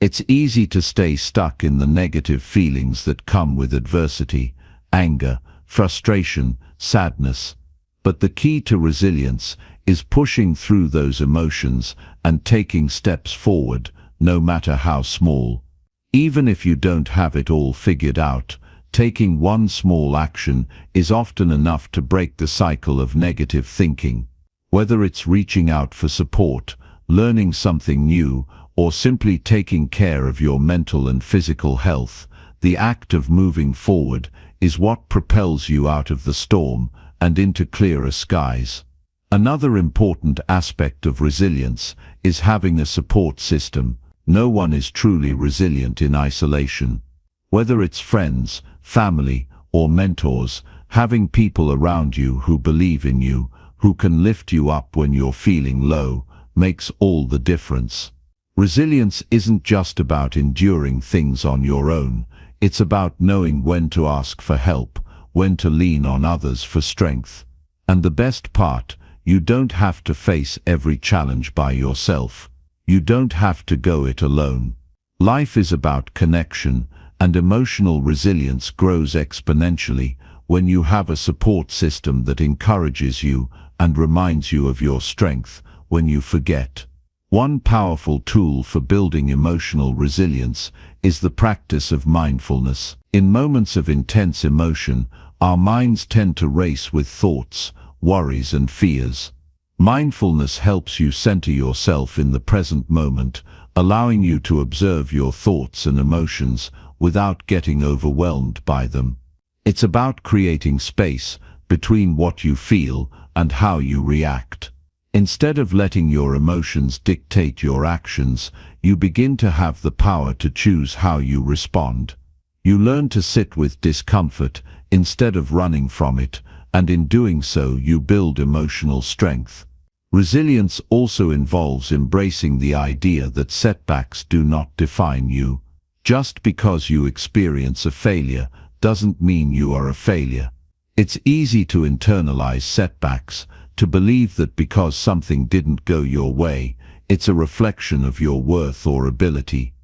It's easy to stay stuck in the negative feelings that come with adversity, anger, frustration, sadness. But the key to resilience is pushing through those emotions and taking steps forward, no matter how small. Even if you don't have it all figured out, taking one small action is often enough to break the cycle of negative thinking. Whether it's reaching out for support, learning something new, or simply taking care of your mental and physical health, the act of moving forward is what propels you out of the storm and into clearer skies. Another important aspect of resilience is having a support system. No one is truly resilient in isolation. Whether it's friends, family, or mentors, having people around you who believe in you, who can lift you up when you're feeling low, makes all the difference. Resilience isn't just about enduring things on your own, it's about knowing when to ask for help, when to lean on others for strength. And the best part, you don't have to face every challenge by yourself. You don't have to go it alone. Life is about connection, and emotional resilience grows exponentially when you have a support system that encourages you and reminds you of your strength when you forget. One powerful tool for building emotional resilience is the practice of mindfulness. In moments of intense emotion, our minds tend to race with thoughts, worries, and fears. Mindfulness helps you center yourself in the present moment, allowing you to observe your thoughts and emotions without getting overwhelmed by them. It's about creating space between what you feel and how you react. Instead of letting your emotions dictate your actions, you begin to have the power to choose how you respond. You learn to sit with discomfort instead of running from it, and in doing so you build emotional strength. Resilience also involves embracing the idea that setbacks do not define you. Just because you experience a failure doesn't mean you are a failure. It's easy to internalize setbacks, to believe that because something didn't go your way, it's a reflection of your worth or ability.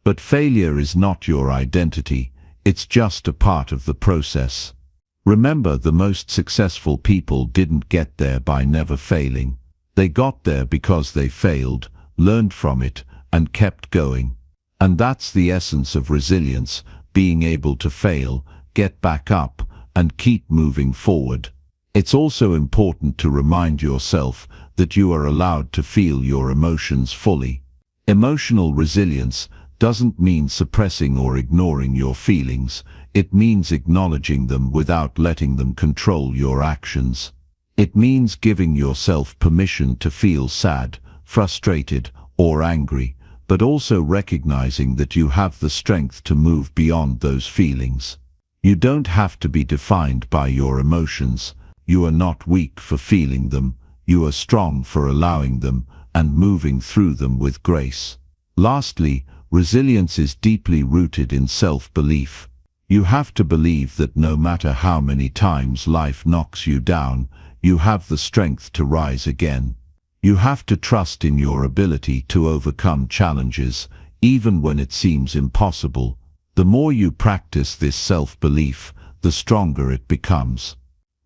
But failure is not your identity, it's just a part of the process. Remember, the most successful people didn't get there by never failing. They got there because they failed, learned from it, and kept going. And that's the essence of resilience, being able to fail, get back up, and keep moving forward. It's also important to remind yourself that you are allowed to feel your emotions fully. Emotional resilience doesn't mean suppressing or ignoring your feelings. It means acknowledging them without letting them control your actions. It means giving yourself permission to feel sad, frustrated, or angry, but also recognizing that you have the strength to move beyond those feelings. You don't have to be defined by your emotions. You are not weak for feeling them. You are strong for allowing them and moving through them with grace. Lastly, resilience is deeply rooted in self-belief. You have to believe that no matter how many times life knocks you down, you have the strength to rise again. You have to trust in your ability to overcome challenges, even when it seems impossible. The more you practice this self-belief, the stronger it becomes.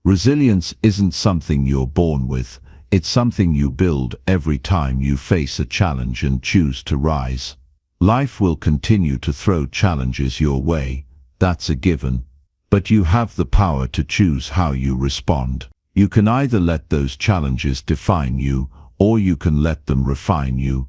Resilience isn't something you're born with, it's something you build every time you face a challenge and choose to rise. Life will continue to throw challenges your way, that's a given. But you have the power to choose how you respond. You can either let those challenges define you, or you can let them refine you.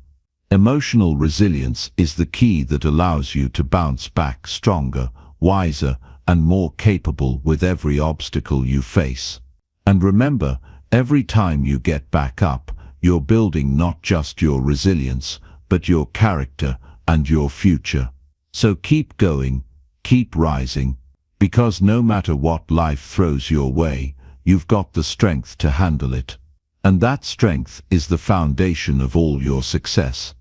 Emotional resilience is the key that allows you to bounce back stronger, wiser, and more capable with every obstacle you face. And remember, every time you get back up, you're building not just your resilience, but your character and your future. So keep going, keep rising, because no matter what life throws your way, you've got the strength to handle it. And that strength is the foundation of all your success.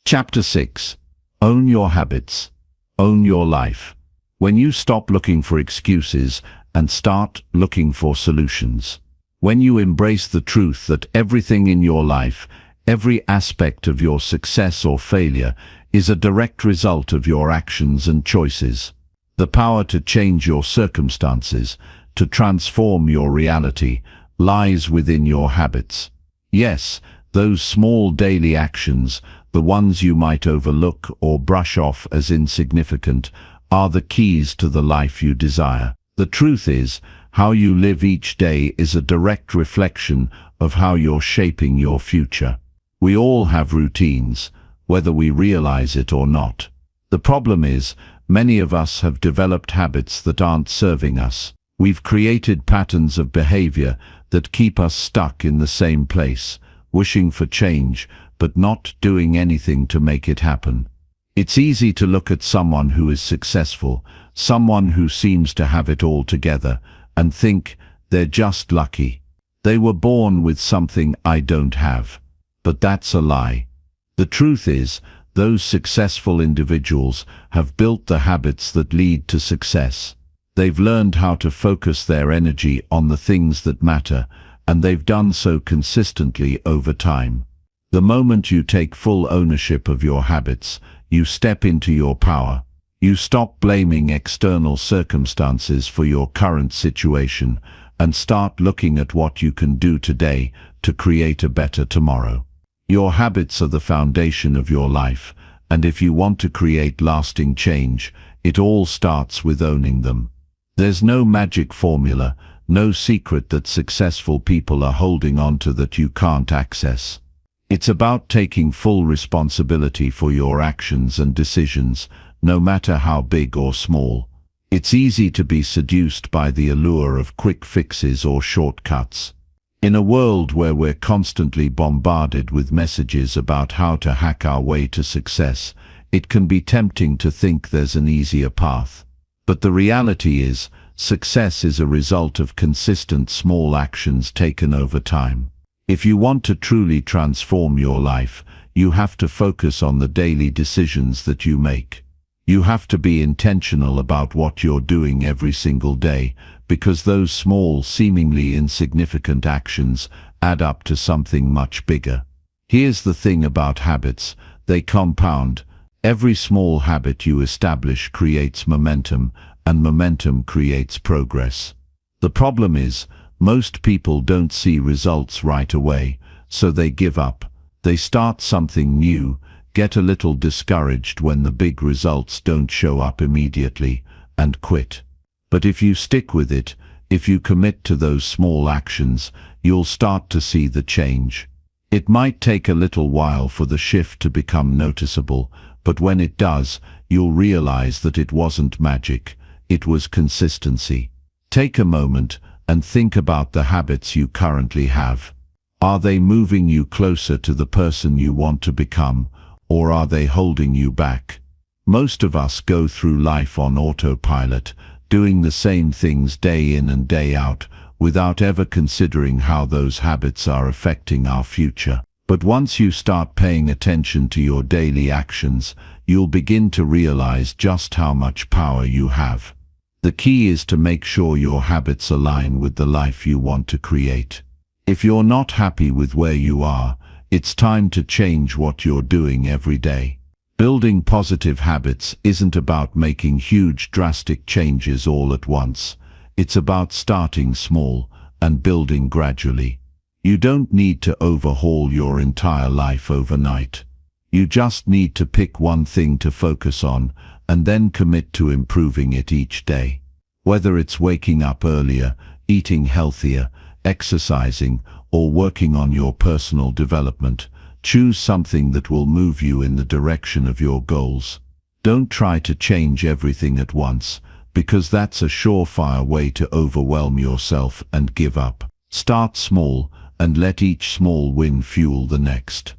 Chapter 6. Own your habits. Own your life. When you stop looking for excuses and start looking for solutions. When you embrace the truth that everything in your life, every aspect of your success or failure, is a direct result of your actions and choices. The power to change your circumstances, to transform your reality, lies within your habits. Yes, those small daily actions, the ones you might overlook or brush off as insignificant, are the keys to the life you desire. The truth is, how you live each day is a direct reflection of how you're shaping your future. We all have routines, whether we realize it or not. The problem is, many of us have developed habits that aren't serving us. We've created patterns of behavior that keep us stuck in the same place, wishing for change, but not doing anything to make it happen. It's easy to look at someone who is successful, someone who seems to have it all together, and think, they're just lucky. They were born with something I don't have. But that's a lie. The truth is, those successful individuals have built the habits that lead to success. They've learned how to focus their energy on the things that matter, and they've done so consistently over time. The moment you take full ownership of your habits, you step into your power. You stop blaming external circumstances for your current situation and start looking at what you can do today to create a better tomorrow. Your habits are the foundation of your life, and if you want to create lasting change, it all starts with owning them. There's no magic formula, no secret that successful people are holding on to that you can't access. It's about taking full responsibility for your actions and decisions, no matter how big or small. It's easy to be seduced by the allure of quick fixes or shortcuts. In a world where we're constantly bombarded with messages about how to hack our way to success, it can be tempting to think there's an easier path. But the reality is, success is a result of consistent small actions taken over time. If you want to truly transform your life, you have to focus on the daily decisions that you make. You have to be intentional about what you're doing every single day, because those small, seemingly insignificant actions add up to something much bigger. Here's the thing about habits: they compound. Every small habit you establish creates momentum, and momentum creates progress. The problem is, most people don't see results right away, so they give up. They start something new, get a little discouraged when the big results don't show up immediately, and quit. But if you stick with it, if you commit to those small actions, you'll start to see the change. It might take a little while for the shift to become noticeable, but when it does, you'll realize that it wasn't magic, it was consistency. Take a moment and think about the habits you currently have. Are they moving you closer to the person you want to become, or are they holding you back? Most of us go through life on autopilot, doing the same things day in and day out, without ever considering how those habits are affecting our future. But once you start paying attention to your daily actions, you'll begin to realize just how much power you have. The key is to make sure your habits align with the life you want to create. If you're not happy with where you are, it's time to change what you're doing every day. Building positive habits isn't about making huge, drastic changes all at once. It's about starting small and building gradually. You don't need to overhaul your entire life overnight. You just need to pick one thing to focus on and then commit to improving it each day. Whether it's waking up earlier, eating healthier, exercising, or working on your personal development, choose something that will move you in the direction of your goals. Don't try to change everything at once, because that's a surefire way to overwhelm yourself and give up. Start small and let each small win fuel the next.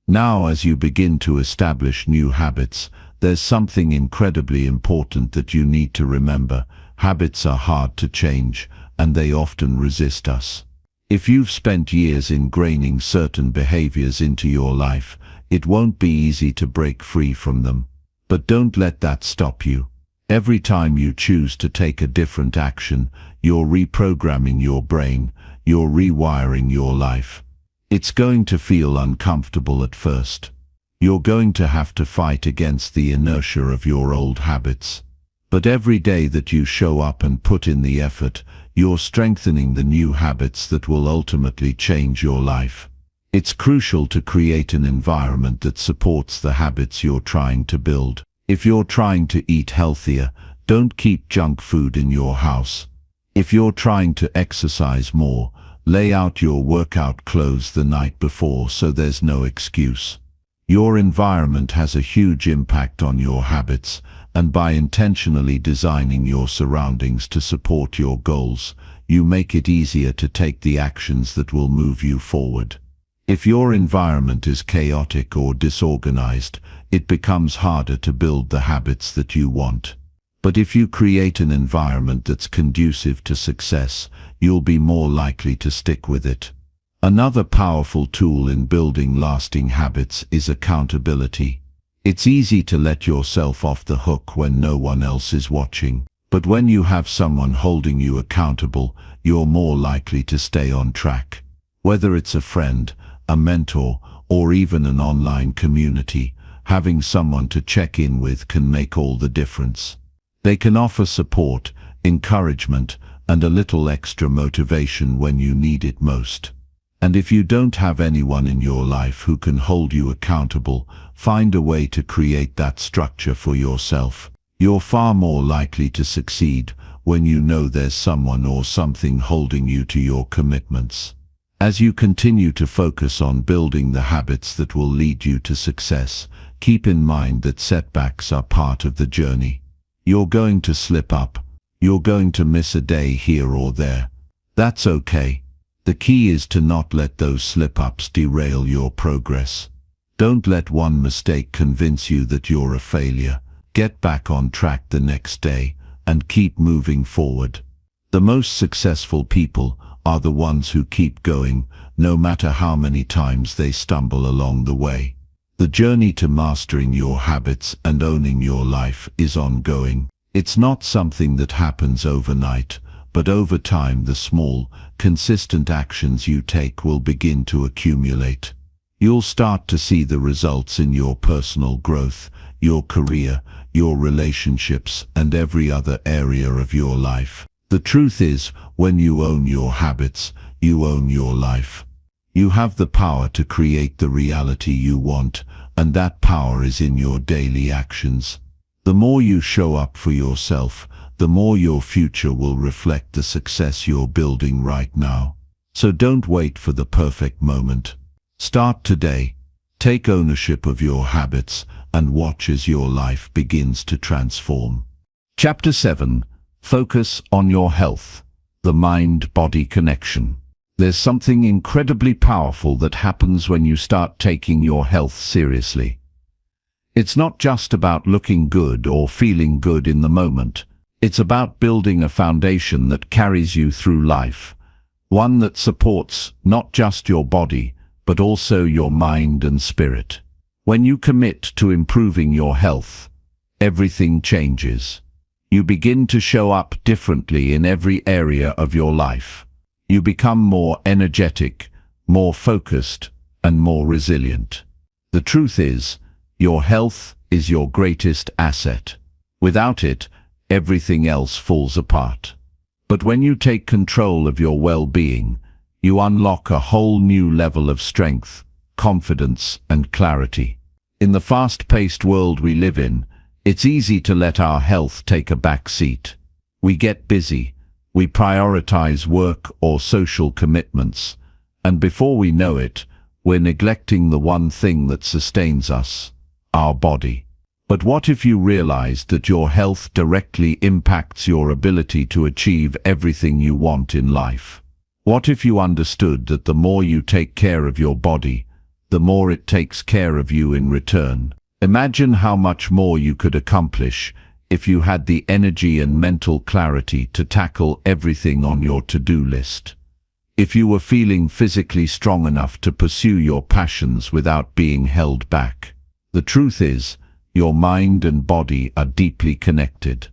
Now, as you begin to establish new habits, there's something incredibly important that you need to remember. Habits are hard to change, and they often resist us. If you've spent years ingraining certain behaviors into your life, it won't be easy to break free from them. But don't let that stop you. Every time you choose to take a different action, you're reprogramming your brain, you're rewiring your life. It's going to feel uncomfortable at first. You're going to have to fight against the inertia of your old habits. But every day that you show up and put in the effort, you're strengthening the new habits that will ultimately change your life. It's crucial to create an environment that supports the habits you're trying to build. If you're trying to eat healthier, don't keep junk food in your house. If you're trying to exercise more, lay out your workout clothes the night before so there's no excuse. Your environment has a huge impact on your habits, and by intentionally designing your surroundings to support your goals, you make it easier to take the actions that will move you forward. If your environment is chaotic or disorganized, it becomes harder to build the habits that you want. But if you create an environment that's conducive to success, you'll be more likely to stick with it. Another powerful tool in building lasting habits is accountability. It's easy to let yourself off the hook when no one else is watching, but when you have someone holding you accountable, you're more likely to stay on track. Whether it's a friend, a mentor, or even an online community, having someone to check in with can make all the difference. They can offer support, encouragement, and a little extra motivation when you need it most. And if you don't have anyone in your life who can hold you accountable, find a way to create that structure for yourself. You're far more likely to succeed when you know there's someone or something holding you to your commitments. As you continue to focus on building the habits that will lead you to success, keep in mind that setbacks are part of the journey. You're going to slip up. You're going to miss a day here or there. That's okay. The key is to not let those slip-ups derail your progress. Don't let one mistake convince you that you're a failure. Get back on track the next day and keep moving forward. The most successful people are the ones who keep going, no matter how many times they stumble along the way. The journey to mastering your habits and owning your life is ongoing. It's not something that happens overnight, but over time the small, consistent actions you take will begin to accumulate. You'll start to see the results in your personal growth, your career, your relationships, and every other area of your life. The truth is, when you own your habits, you own your life. You have the power to create the reality you want, and that power is in your daily actions. The more you show up for yourself, the more your future will reflect the success you're building right now. So don't wait for the perfect moment. Start today. Take ownership of your habits and watch as your life begins to transform. Chapter 7. Focus on your health. The mind-body connection. There's something incredibly powerful that happens when you start taking your health seriously. It's not just about looking good or feeling good in the moment. It's about building a foundation that carries you through life, one that supports not just your body, but also your mind and spirit. When you commit to improving your health, everything changes. You begin to show up differently in every area of your life. You become more energetic, more focused, and more resilient. The truth is, your health is your greatest asset. Without it, everything else falls apart. But when you take control of your well-being, you unlock a whole new level of strength, confidence, and clarity. In the fast-paced world we live in, it's easy to let our health take a back seat. We get busy, we prioritize work or social commitments, and before we know it, we're neglecting the one thing that sustains us, our body. But what if you realized that your health directly impacts your ability to achieve everything you want in life? What if you understood that the more you take care of your body, the more it takes care of you in return? Imagine how much more you could accomplish if you had the energy and mental clarity to tackle everything on your to-do list. If you were feeling physically strong enough to pursue your passions without being held back. The truth is, your mind and body are deeply connected.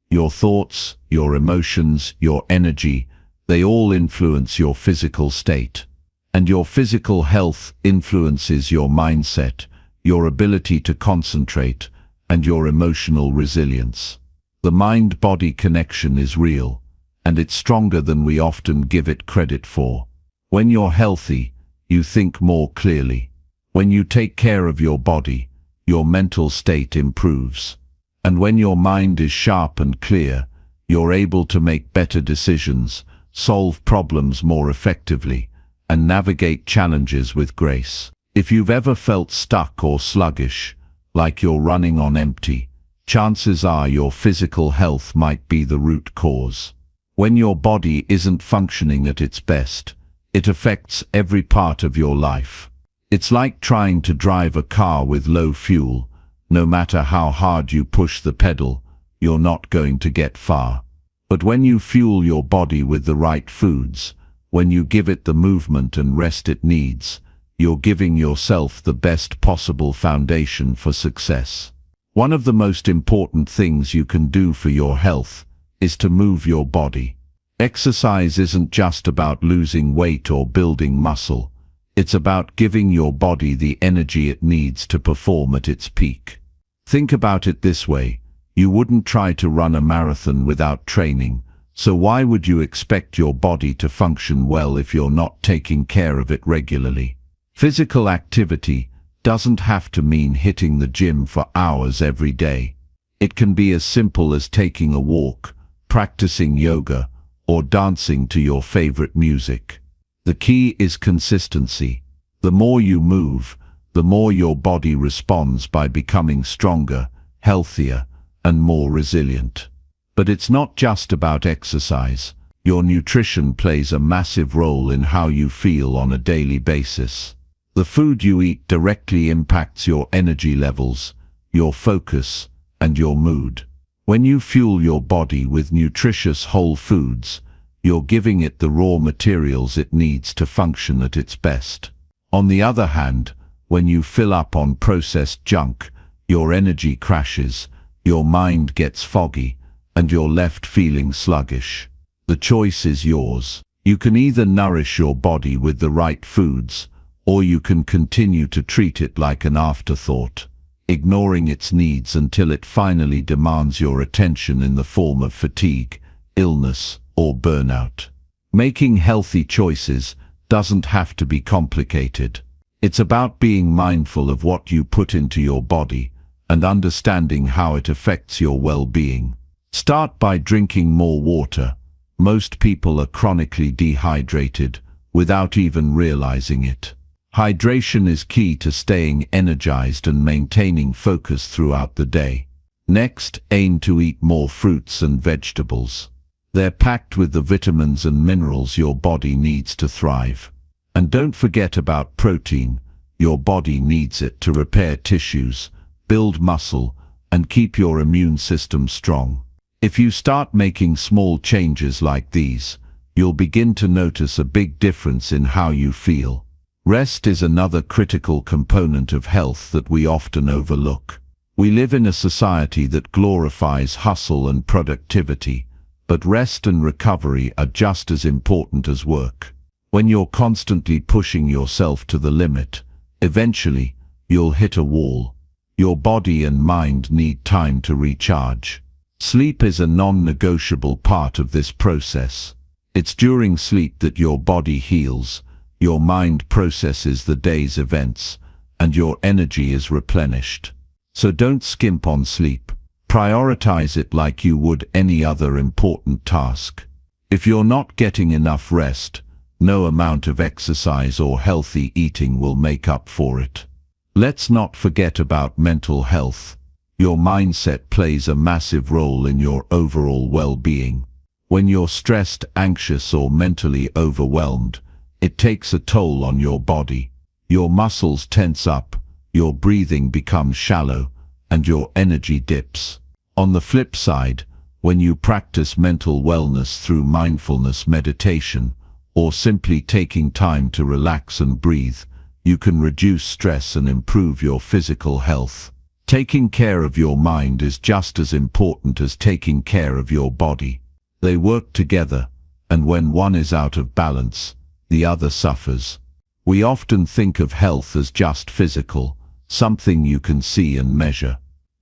Your thoughts, your emotions, your energy, they all influence your physical state. And your physical health influences your mindset, your ability to concentrate, and your emotional resilience. The mind-body connection is real, and it's stronger than we often give it credit for. When you're healthy, you think more clearly. When you take care of your body, your mental state improves. And when your mind is sharp and clear, you're able to make better decisions, solve problems more effectively, and navigate challenges with grace. If you've ever felt stuck or sluggish, like you're running on empty, chances are your physical health might be the root cause. When your body isn't functioning at its best, it affects every part of your life. It's like trying to drive a car with low fuel. No matter how hard you push the pedal, you're not going to get far. But when you fuel your body with the right foods, when you give it the movement and rest it needs, you're giving yourself the best possible foundation for success. One of the most important things you can do for your health is to move your body. Exercise isn't just about losing weight or building muscle. It's about giving your body the energy it needs to perform at its peak. Think about it this way. You wouldn't try to run a marathon without training, so why would you expect your body to function well if you're not taking care of it regularly? Physical activity doesn't have to mean hitting the gym for hours every day. It can be as simple as taking a walk, practicing yoga, or dancing to your favorite music. The key is consistency. The more you move, the more your body responds by becoming stronger, healthier, and more resilient. But it's not just about exercise. Your nutrition plays a massive role in how you feel on a daily basis. The food you eat directly impacts your energy levels, your focus, and your mood. When you fuel your body with nutritious whole foods, you're giving it the raw materials it needs to function at its best. On the other hand, when you fill up on processed junk, your energy crashes, your mind gets foggy, and you're left feeling sluggish. The choice is yours. You can either nourish your body with the right foods, or you can continue to treat it like an afterthought, ignoring its needs until it finally demands your attention in the form of fatigue, illness, or burnout. Making healthy choices doesn't have to be complicated. It's about being mindful of what you put into your body and understanding how it affects your well-being. Start by drinking more water. Most people are chronically dehydrated without even realizing it. Hydration is key to staying energized and maintaining focus throughout the day. Next, aim to eat more fruits and vegetables. They're packed with the vitamins and minerals your body needs to thrive. And don't forget about protein. Your body needs it to repair tissues, build muscle, and keep your immune system strong. If you start making small changes like these, you'll begin to notice a big difference in how you feel. Rest is another critical component of health that we often overlook. We live in a society that glorifies hustle and productivity, but rest and recovery are just as important as work. When you're constantly pushing yourself to the limit, eventually you'll hit a wall. Your body and mind need time to recharge. Sleep is a non-negotiable part of this process. It's during sleep that your body heals, your mind processes the day's events, and your energy is replenished. So don't skimp on sleep. Prioritize it like you would any other important task. If you're not getting enough rest, no amount of exercise or healthy eating will make up for it. Let's not forget about mental health. Your mindset plays a massive role in your overall well-being. When you're stressed, anxious, or mentally overwhelmed, it takes a toll on your body. Your muscles tense up, your breathing becomes shallow, and your energy dips. On the flip side, when you practice mental wellness through mindfulness meditation, or simply taking time to relax and breathe, you can reduce stress and improve your physical health. Taking care of your mind is just as important as taking care of your body. They work together, and when one is out of balance, the other suffers. We often think of health as just physical, something you can see and measure.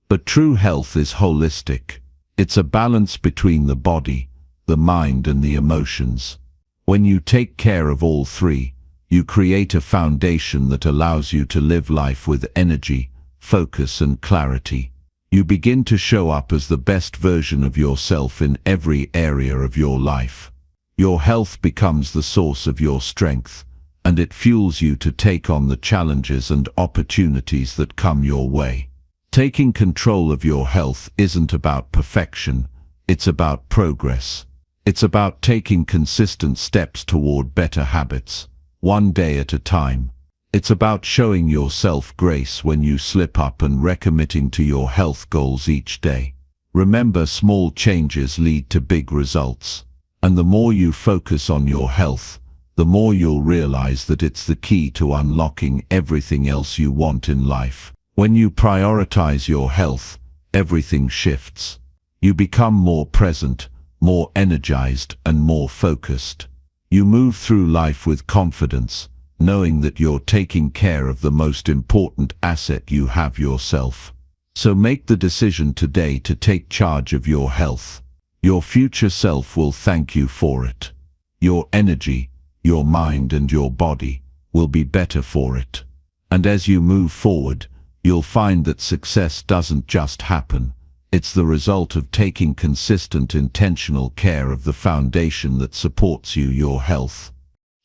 But true health is holistic. It's a balance between the body, the mind, and the emotions. When you take care of all three, you create a foundation that allows you to live life with energy, focus, and clarity. You begin to show up as the best version of yourself in every area of your life. Your health becomes the source of your strength, and it fuels you to take on the challenges and opportunities that come your way. Taking control of your health isn't about perfection, it's about progress. It's about taking consistent steps toward better habits, one day at a time. It's about showing yourself grace when you slip up and recommitting to your health goals each day. Remember, small changes lead to big results. And the more you focus on your health, the more you'll realize that it's the key to unlocking everything else you want in life. When you prioritize your health, everything shifts. You become more present, more energized, and more focused. You move through life with confidence, knowing that you're taking care of the most important asset you have, yourself. So make the decision today to take charge of your health. Your future self will thank you for it. Your energy, your mind, and your body will be better for it. And as you move forward, you'll find that success doesn't just happen. It's the result of taking consistent, intentional care of the foundation that supports you, your health.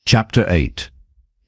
Chapter 8.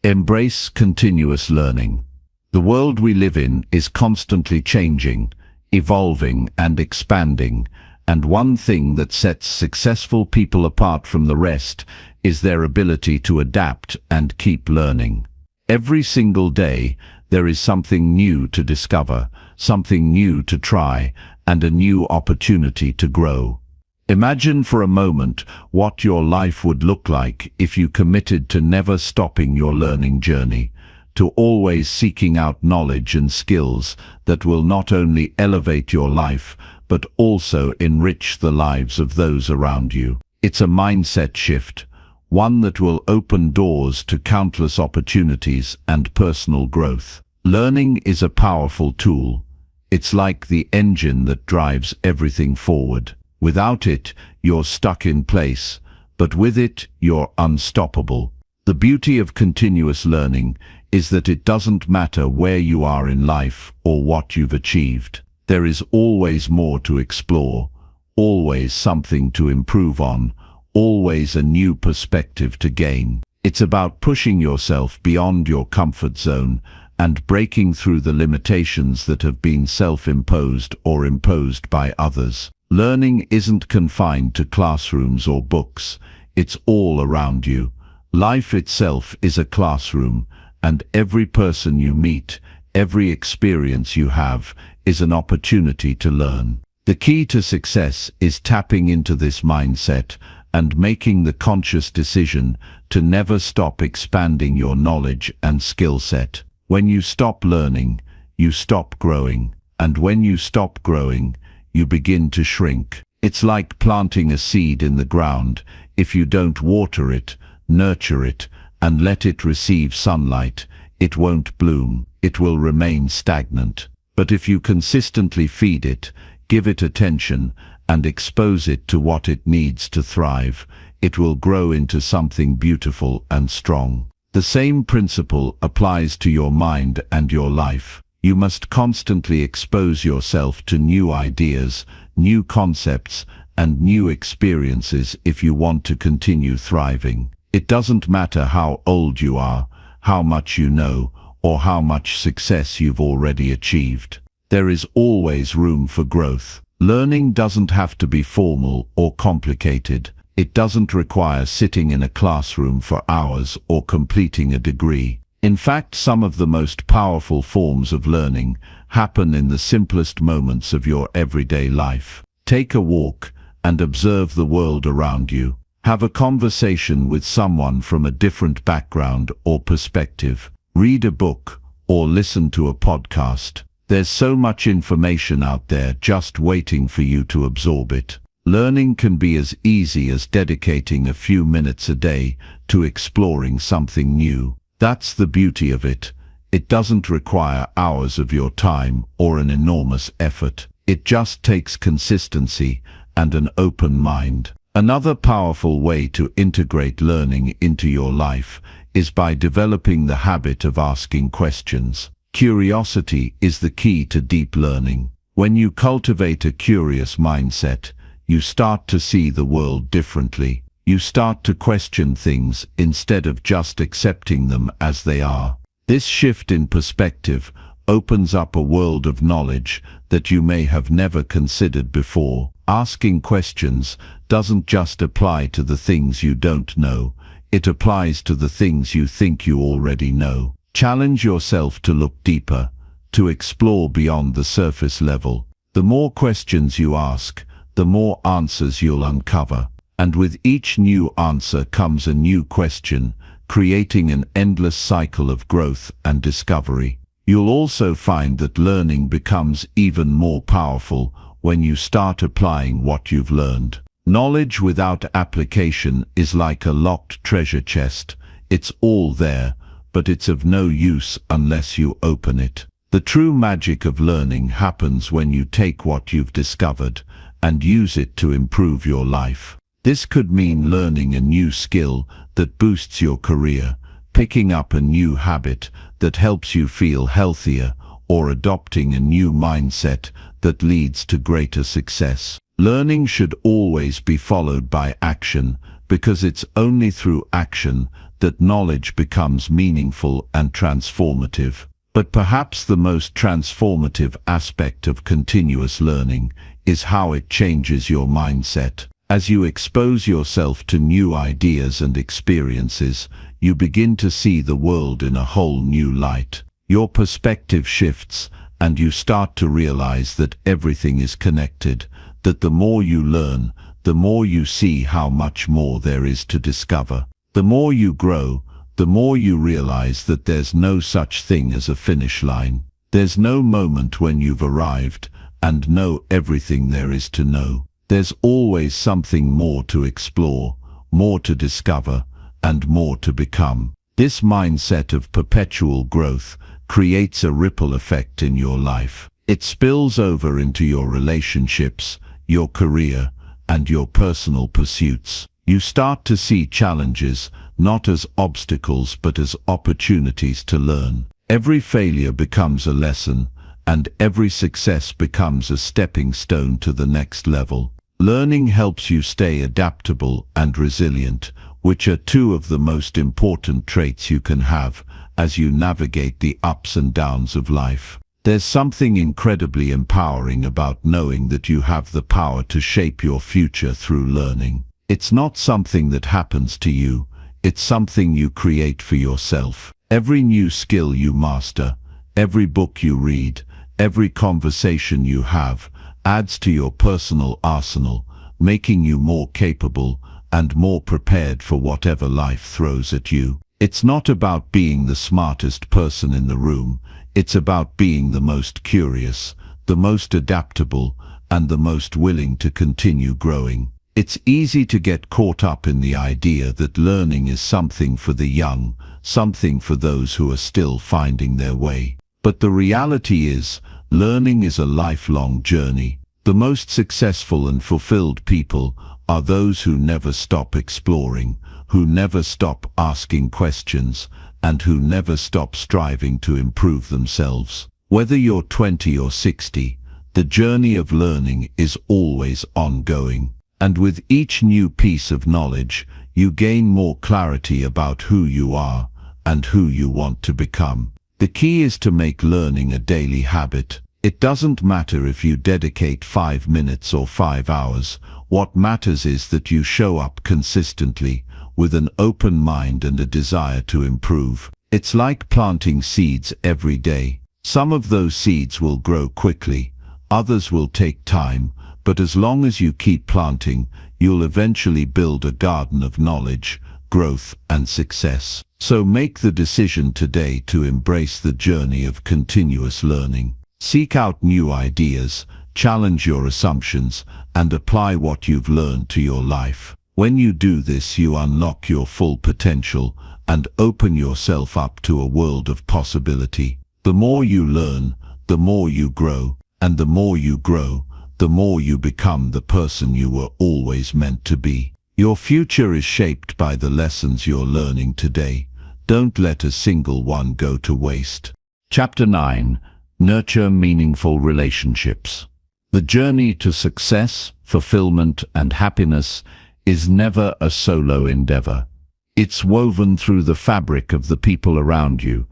Embrace continuous learning. The world we live in is constantly changing, evolving and expanding, and one thing that sets successful people apart from the rest is their ability to adapt and keep learning. Every single day, there is something new to discover, something new to try, and a new opportunity to grow. Imagine for a moment what your life would look like if you committed to never stopping your learning journey, to always seeking out knowledge and skills that will not only elevate your life, but also enrich the lives of those around you. It's a mindset shift, one that will open doors to countless opportunities and personal growth. Learning is a powerful tool. It's like the engine that drives everything forward. Without it, you're stuck in place, but with it, you're unstoppable. The beauty of continuous learning is that it doesn't matter where you are in life or what you've achieved. There is always more to explore, always something to improve on, always a new perspective to gain. It's about pushing yourself beyond your comfort zone and breaking through the limitations that have been self-imposed or imposed by others. Learning isn't confined to classrooms or books. It's all around you. Life itself is a classroom, and every person you meet, every experience you have, is an opportunity to learn. The key to success is tapping into this mindset and making the conscious decision to never stop expanding your knowledge and skill set. When you stop learning, you stop growing, and when you stop growing, you begin to shrink. It's like planting a seed in the ground. If you don't water it, nurture it, and let it receive sunlight, it won't bloom. It will remain stagnant. But if you consistently feed it, give it attention, and expose it to what it needs to thrive, it will grow into something beautiful and strong. The same principle applies to your mind and your life. You must constantly expose yourself to new ideas, new concepts, and new experiences if you want to continue thriving. It doesn't matter how old you are, how much you know, or how much success you've already achieved. There is always room for growth. Learning doesn't have to be formal or complicated. It doesn't require sitting in a classroom for hours or completing a degree. In fact, some of the most powerful forms of learning happen in the simplest moments of your everyday life. Take a walk and observe the world around you. Have a conversation with someone from a different background or perspective. Read a book or listen to a podcast. There's so much information out there just waiting for you to absorb it. Learning can be as easy as dedicating a few minutes a day to exploring something new. That's the beauty of it. It doesn't require hours of your time or an enormous effort. It just takes consistency and an open mind. Another powerful way to integrate learning into your life is by developing the habit of asking questions. Curiosity is the key to deep learning. When you cultivate a curious mindset, you start to see the world differently. You start to question things instead of just accepting them as they are. This shift in perspective opens up a world of knowledge that you may have never considered before. Asking questions doesn't just apply to the things you don't know. It applies to the things you think you already know. Challenge yourself to look deeper, to explore beyond the surface level. The more questions you ask, the more answers you'll uncover. And with each new answer comes a new question, creating an endless cycle of growth and discovery. You'll also find that learning becomes even more powerful when you start applying what you've learned. Knowledge without application is like a locked treasure chest. It's all there, but it's of no use unless you open it. The true magic of learning happens when you take what you've discovered and use it to improve your life. This could mean learning a new skill that boosts your career, picking up a new habit that helps you feel healthier, or adopting a new mindset that leads to greater success. Learning should always be followed by action, because it's only through action that knowledge becomes meaningful and transformative. But perhaps the most transformative aspect of continuous learning is how it changes your mindset. As you expose yourself to new ideas and experiences, you begin to see the world in a whole new light. Your perspective shifts, and you start to realize that everything is connected, that the more you learn, the more you see how much more there is to discover. The more you grow, the more you realize that there's no such thing as a finish line. There's no moment when you've arrived and know everything there is to know. There's always something more to explore, more to discover, and more to become. This mindset of perpetual growth creates a ripple effect in your life. It spills over into your relationships, your career, and your personal pursuits. You start to see challenges not as obstacles but as opportunities to learn. Every failure becomes a lesson, and every success becomes a stepping stone to the next level. Learning helps you stay adaptable and resilient, which are two of the most important traits you can have as you navigate the ups and downs of life. There's something incredibly empowering about knowing that you have the power to shape your future through learning. It's not something that happens to you, it's something you create for yourself. Every new skill you master, every book you read, every conversation you have, adds to your personal arsenal, making you more capable and more prepared for whatever life throws at you. It's not about being the smartest person in the room, it's about being the most curious, the most adaptable, and the most willing to continue growing. It's easy to get caught up in the idea that learning is something for the young, something for those who are still finding their way. But the reality is, learning is a lifelong journey. The most successful and fulfilled people are those who never stop exploring, who never stop asking questions, and who never stop striving to improve themselves. Whether you're 20 or 60, the journey of learning is always ongoing. And with each new piece of knowledge, you gain more clarity about who you are and who you want to become. The key is to make learning a daily habit. It doesn't matter if you dedicate 5 minutes or 5 hours. What matters is that you show up consistently, with an open mind and a desire to improve. It's like planting seeds every day. Some of those seeds will grow quickly, others will take time, but as long as you keep planting, you'll eventually build a garden of knowledge, growth, and success. So make the decision today to embrace the journey of continuous learning. Seek out new ideas, challenge your assumptions, and apply what you've learned to your life. When you do this, you unlock your full potential and open yourself up to a world of possibility. The more you learn, the more you grow, and the more you grow, the more you become the person you were always meant to be. Your future is shaped by the lessons you're learning today. Don't let a single one go to waste. Chapter 9. Nurture meaningful relationships. The journey to success, fulfillment, and happiness is never a solo endeavor. It's woven through the fabric of the people around you,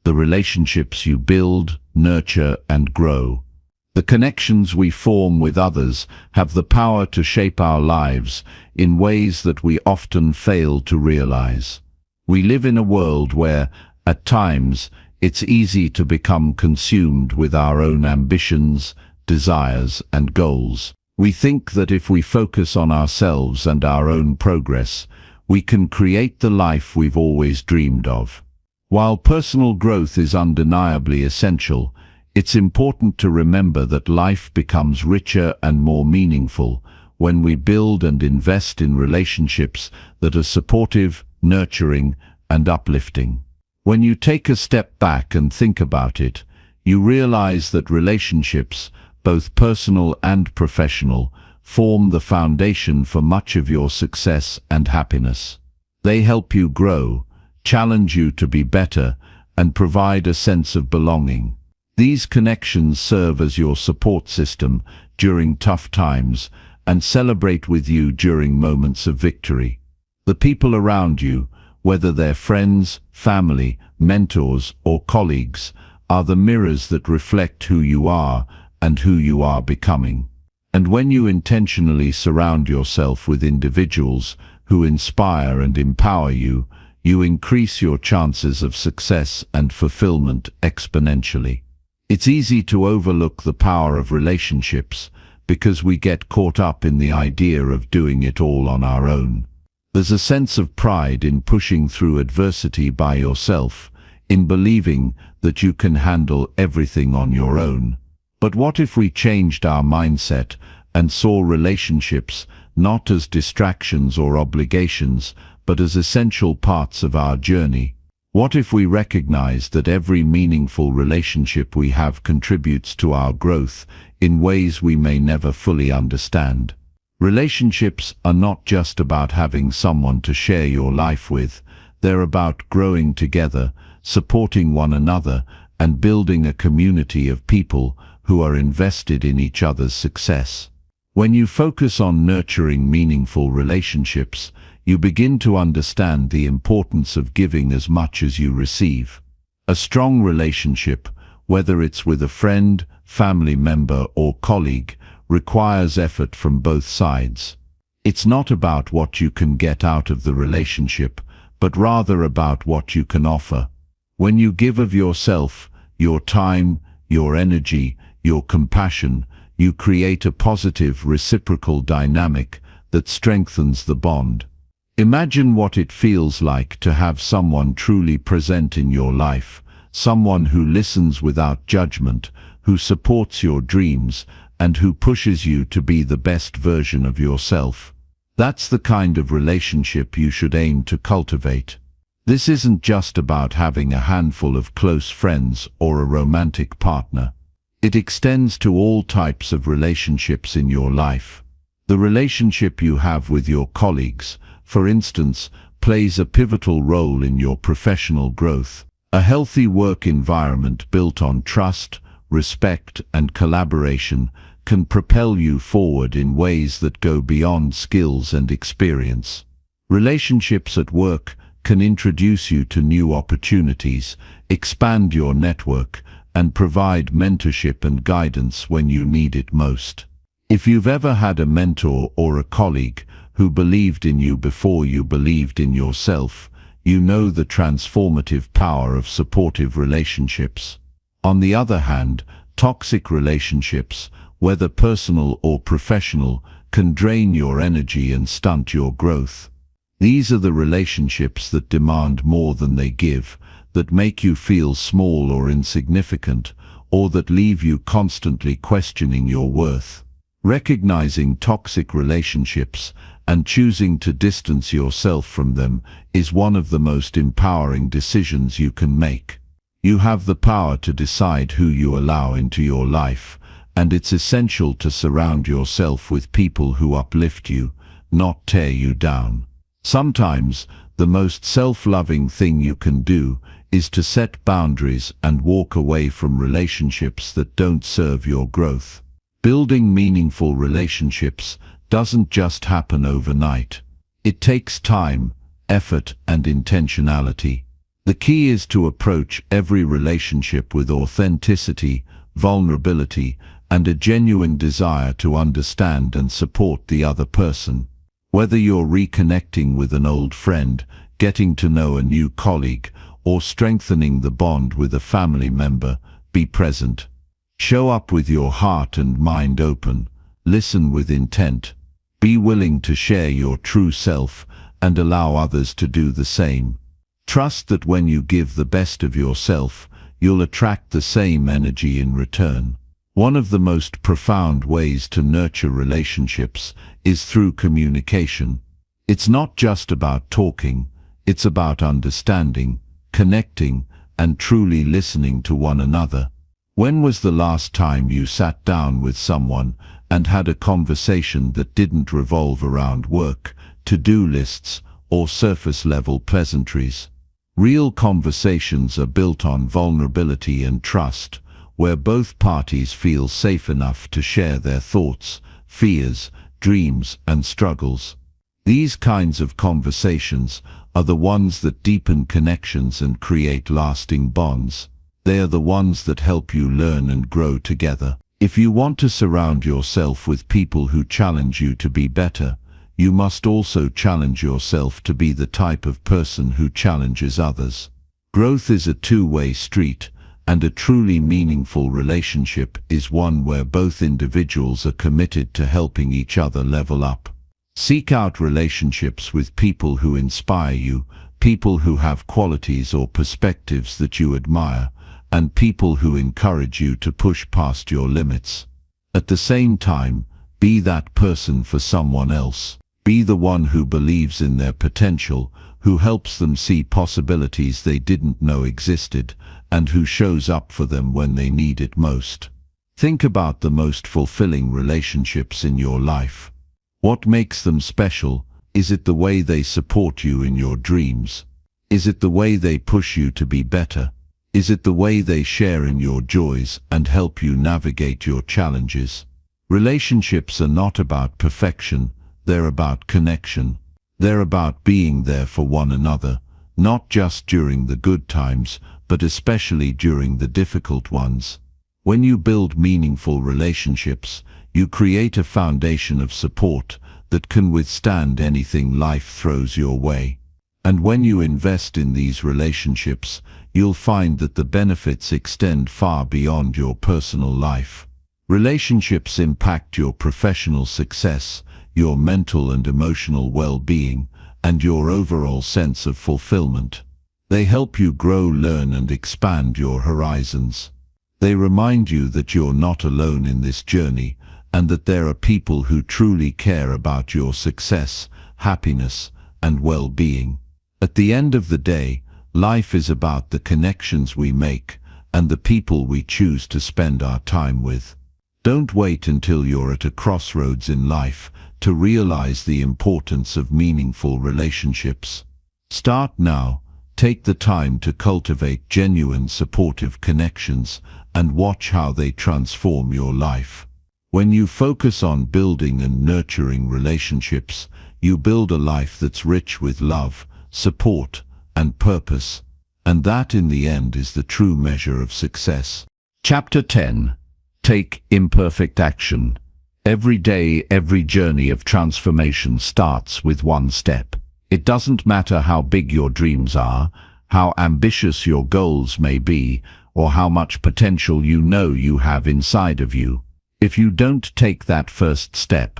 the relationships you build, nurture, and grow. The connections we form with others have the power to shape our lives in ways that we often fail to realize. We live in a world where, at times, it's easy to become consumed with our own ambitions, desires, and goals. We think that if we focus on ourselves and our own progress, we can create the life we've always dreamed of. While personal growth is undeniably essential, it's important to remember that life becomes richer and more meaningful when we build and invest in relationships that are supportive, nurturing, and uplifting. When you take a step back and think about it, you realize that relationships, both personal and professional, form the foundation for much of your success and happiness. They help you grow, challenge you to be better, and provide a sense of belonging. These connections serve as your support system during tough times and celebrate with you during moments of victory. The people around you, whether they're friends, family, mentors, or colleagues, are the mirrors that reflect who you are and who you are becoming. And when you intentionally surround yourself with individuals who inspire and empower you, you increase your chances of success and fulfillment exponentially. It's easy to overlook the power of relationships because we get caught up in the idea of doing it all on our own. There's a sense of pride in pushing through adversity by yourself, in believing that you can handle everything on your own. But what if we changed our mindset and saw relationships not as distractions or obligations, but as essential parts of our journey? What if we recognized that every meaningful relationship we have contributes to our growth in ways we may never fully understand? Relationships are not just about having someone to share your life with. They're about growing together, supporting one another, and building a community of people who are invested in each other's success. When you focus on nurturing meaningful relationships, you begin to understand the importance of giving as much as you receive. A strong relationship, whether it's with a friend, family member, or colleague, requires effort from both sides. It's not about what you can get out of the relationship, but rather about what you can offer. When you give of yourself, your time, your energy, your compassion, you create a positive reciprocal dynamic that strengthens the bond. Imagine what it feels like to have someone truly present in your life, someone who listens without judgment, who supports your dreams, and who pushes you to be the best version of yourself. That's the kind of relationship you should aim to cultivate. This isn't just about having a handful of close friends or a romantic partner. It extends to all types of relationships in your life. The relationship you have with your colleagues, for instance, plays a pivotal role in your professional growth. A healthy work environment built on trust, respect, and collaboration can propel you forward in ways that go beyond skills and experience. Relationships at work can introduce you to new opportunities, expand your network, and provide mentorship and guidance when you need it most. If you've ever had a mentor or a colleague who believed in you before you believed in yourself, you know the transformative power of supportive relationships. On the other hand, toxic relationships, whether personal or professional, can drain your energy and stunt your growth. These are the relationships that demand more than they give, that make you feel small or insignificant, or that leave you constantly questioning your worth. Recognizing toxic relationships and choosing to distance yourself from them is one of the most empowering decisions you can make. You have the power to decide who you allow into your life, and it's essential to surround yourself with people who uplift you, not tear you down. Sometimes, the most self-loving thing you can do is to set boundaries and walk away from relationships that don't serve your growth. Building meaningful relationships doesn't just happen overnight. It takes time, effort, and intentionality. The key is to approach every relationship with authenticity, vulnerability, and a genuine desire to understand and support the other person. Whether you're reconnecting with an old friend, getting to know a new colleague, or strengthening the bond with a family member, be present. Show up with your heart and mind open. Listen with intent. Be willing to share your true self and allow others to do the same. Trust that when you give the best of yourself, you'll attract the same energy in return. One of the most profound ways to nurture relationships is through communication. It's not just about talking, it's about understanding, connecting, and truly listening to one another. When was the last time you sat down with someone and had a conversation that didn't revolve around work, to-do lists, or surface-level pleasantries? Real conversations are built on vulnerability and trust, where both parties feel safe enough to share their thoughts, fears, dreams, and struggles. These kinds of conversations are the ones that deepen connections and create lasting bonds. They are the ones that help you learn and grow together. If you want to surround yourself with people who challenge you to be better, you must also challenge yourself to be the type of person who challenges others. Growth is a two-way street, and a truly meaningful relationship is one where both individuals are committed to helping each other level up. Seek out relationships with people who inspire you, people who have qualities or perspectives that you admire, and people who encourage you to push past your limits. At the same time, be that person for someone else. Be the one who believes in their potential, who helps them see possibilities they didn't know existed, and who shows up for them when they need it most. Think about the most fulfilling relationships in your life. What makes them special? Is it the way they support you in your dreams? Is it the way they push you to be better? Is it the way they share in your joys and help you navigate your challenges? Relationships are not about perfection, they're about connection. They're about being there for one another, not just during the good times, but especially during the difficult ones. When you build meaningful relationships, you create a foundation of support that can withstand anything life throws your way. And when you invest in these relationships, you'll find that the benefits extend far beyond your personal life. Relationships impact your professional success, your mental and emotional well-being, and your overall sense of fulfillment. They help you grow, learn, and expand your horizons. They remind you that you're not alone in this journey, and that there are people who truly care about your success, happiness, and well-being. At the end of the day, life is about the connections we make and the people we choose to spend our time with. Don't wait until you're at a crossroads in life to realize the importance of meaningful relationships. Start now. Take the time to cultivate genuine supportive connections and watch how they transform your life. When you focus on building and nurturing relationships, you build a life that's rich with love, support, and purpose, and that in the end is the true measure of success. Chapter 10. Take imperfect action. Every day, every journey of transformation starts with one step. It doesn't matter how big your dreams are, how ambitious your goals may be, or how much potential you know you have inside of you. If you don't take that first step,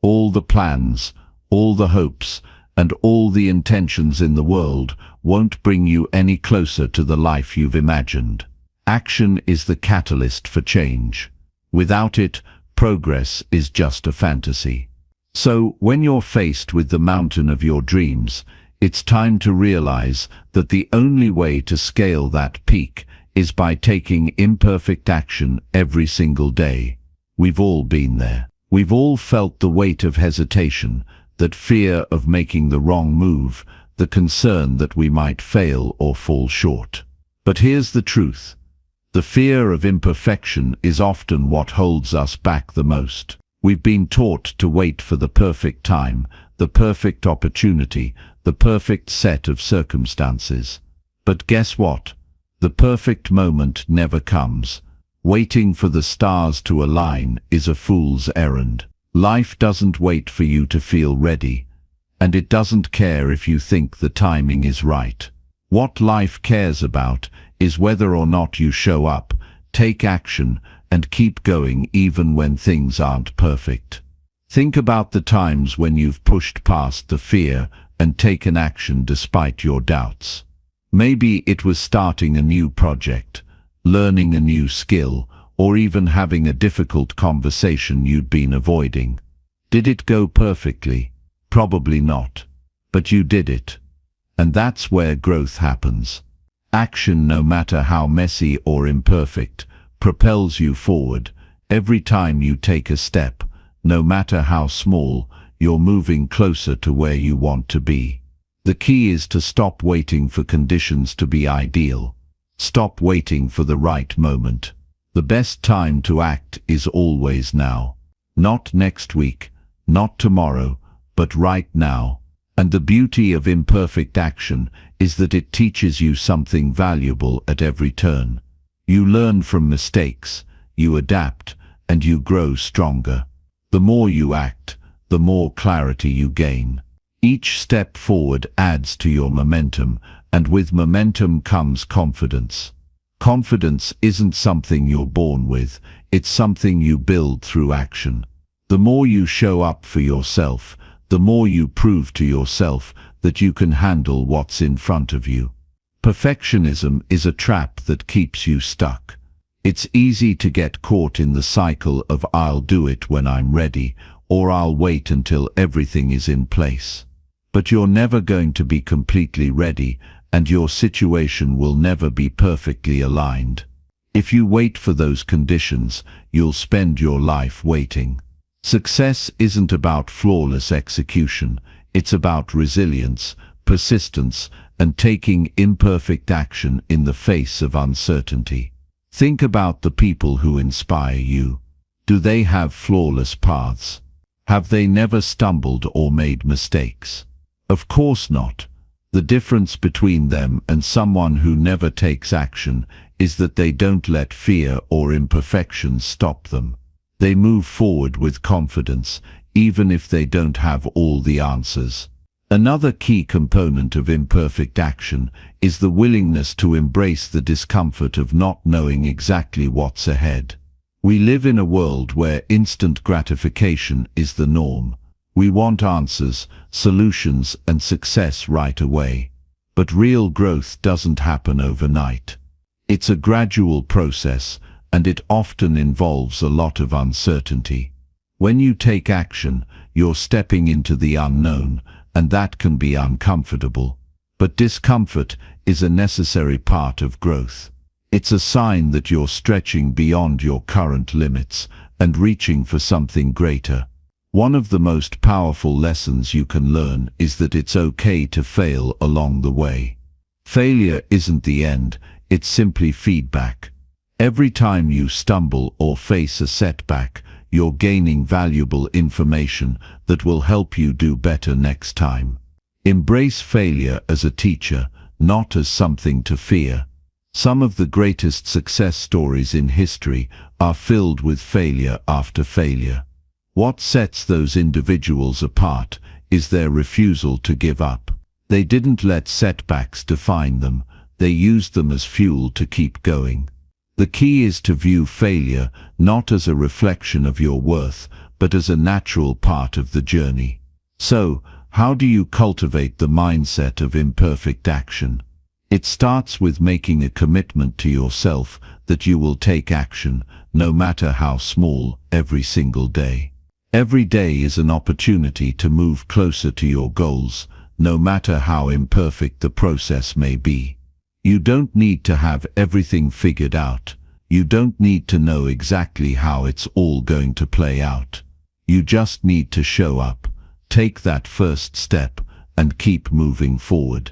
all the plans, all the hopes, and all the intentions in the world won't bring you any closer to the life you've imagined. Action is the catalyst for change. Without it, progress is just a fantasy. So, when you're faced with the mountain of your dreams, it's time to realize that the only way to scale that peak is by taking imperfect action every single day. We've all been there. We've all felt the weight of hesitation, that fear of making the wrong move, the concern that we might fail or fall short. But here's the truth. The fear of imperfection is often what holds us back the most. We've been taught to wait for the perfect time, the perfect opportunity, the perfect set of circumstances. But guess what? The perfect moment never comes. Waiting for the stars to align is a fool's errand. Life doesn't wait for you to feel ready, and it doesn't care if you think the timing is right. What life cares about is whether or not you show up, take action, and keep going even when things aren't perfect. Think about the times when you've pushed past the fear and taken action despite your doubts. Maybe it was starting a new project, learning a new skill, or even having a difficult conversation you'd been avoiding. Did it go perfectly? Probably not. But you did it. And that's where growth happens. Action, no matter how messy or imperfect, propels you forward. Every time you take a step, no matter how small, you're moving closer to where you want to be. The key is to stop waiting for conditions to be ideal. Stop waiting for the right moment. The best time to act is always now. Not next week, not tomorrow, but right now. And the beauty of imperfect action is that it teaches you something valuable at every turn. You learn from mistakes, you adapt, and you grow stronger. The more you act, the more clarity you gain. Each step forward adds to your momentum, and with momentum comes confidence. Confidence isn't something you're born with, it's something you build through action. The more you show up for yourself, the more you prove to yourself that you can handle what's in front of you. Perfectionism is a trap that keeps you stuck. It's easy to get caught in the cycle of "I'll do it when I'm ready," or "I'll wait until everything is in place." But you're never going to be completely ready, and your situation will never be perfectly aligned. If you wait for those conditions, you'll spend your life waiting. Success isn't about flawless execution, it's about resilience, persistence, and taking imperfect action in the face of uncertainty. Think about the people who inspire you. Do they have flawless paths? Have they never stumbled or made mistakes? Of course not. The difference between them and someone who never takes action is that they don't let fear or imperfections stop them. They move forward with confidence, even if they don't have all the answers. Another key component of imperfect action is the willingness to embrace the discomfort of not knowing exactly what's ahead. We live in a world where instant gratification is the norm. We want answers, solutions, and success right away. But real growth doesn't happen overnight. It's a gradual process, and it often involves a lot of uncertainty. When you take action, you're stepping into the unknown, and that can be uncomfortable. But discomfort is a necessary part of growth. It's a sign that you're stretching beyond your current limits and reaching for something greater. One of the most powerful lessons you can learn is that it's okay to fail along the way. Failure isn't the end, it's simply feedback. Every time you stumble or face a setback, you're gaining valuable information that will help you do better next time. Embrace failure as a teacher, not as something to fear. Some of the greatest success stories in history are filled with failure after failure. What sets those individuals apart is their refusal to give up. They didn't let setbacks define them, they used them as fuel to keep going. The key is to view failure not as a reflection of your worth, but as a natural part of the journey. So, how do you cultivate the mindset of imperfect action? It starts with making a commitment to yourself that you will take action, no matter how small, every single day. Every day is an opportunity to move closer to your goals, no matter how imperfect the process may be. You don't need to have everything figured out. You don't need to know exactly how it's all going to play out. You just need to show up, take that first step, and keep moving forward.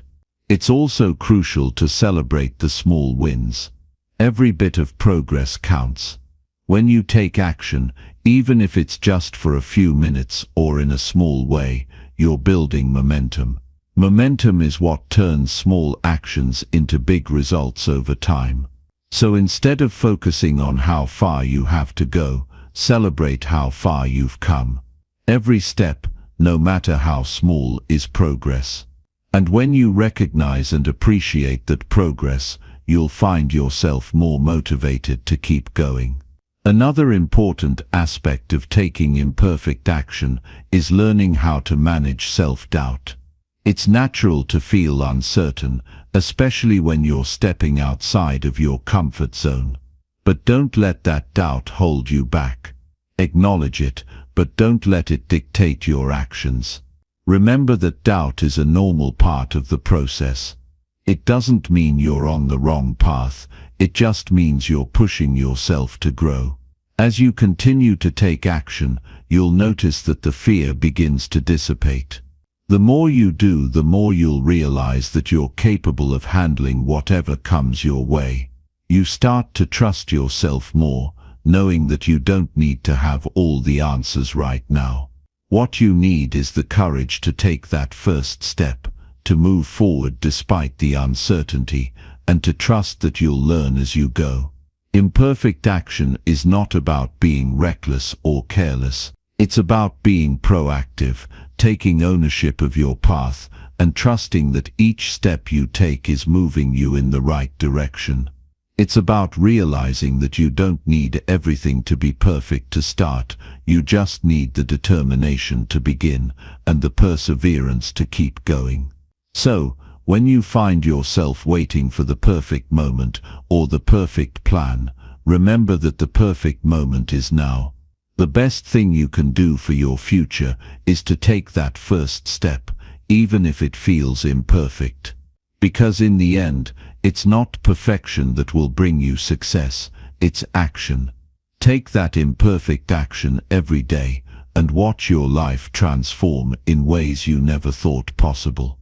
It's also crucial to celebrate the small wins. Every bit of progress counts. When you take action, even if it's just for a few minutes or in a small way, you're building momentum. Momentum is what turns small actions into big results over time. So instead of focusing on how far you have to go, celebrate how far you've come. Every step, no matter how small, is progress. And when you recognize and appreciate that progress, you'll find yourself more motivated to keep going. Another important aspect of taking imperfect action is learning how to manage self-doubt. It's natural to feel uncertain, especially when you're stepping outside of your comfort zone. But don't let that doubt hold you back. Acknowledge it, but don't let it dictate your actions. Remember that doubt is a normal part of the process. It doesn't mean you're on the wrong path, it just means you're pushing yourself to grow. As you continue to take action, you'll notice that the fear begins to dissipate. The more you do, the more you'll realize that you're capable of handling whatever comes your way. You start to trust yourself more, knowing that you don't need to have all the answers right now. What you need is the courage to take that first step, to move forward despite the uncertainty, and to trust that you'll learn as you go. Imperfect action is not about being reckless or careless. It's about being proactive, taking ownership of your path, and trusting that each step you take is moving you in the right direction. It's about realizing that you don't need everything to be perfect to start. You just need the determination to begin and the perseverance to keep going. So, when you find yourself waiting for the perfect moment or the perfect plan, remember that the perfect moment is now. The best thing you can do for your future is to take that first step, even if it feels imperfect. Because in the end, it's not perfection that will bring you success, it's action. Take that imperfect action every day and watch your life transform in ways you never thought possible.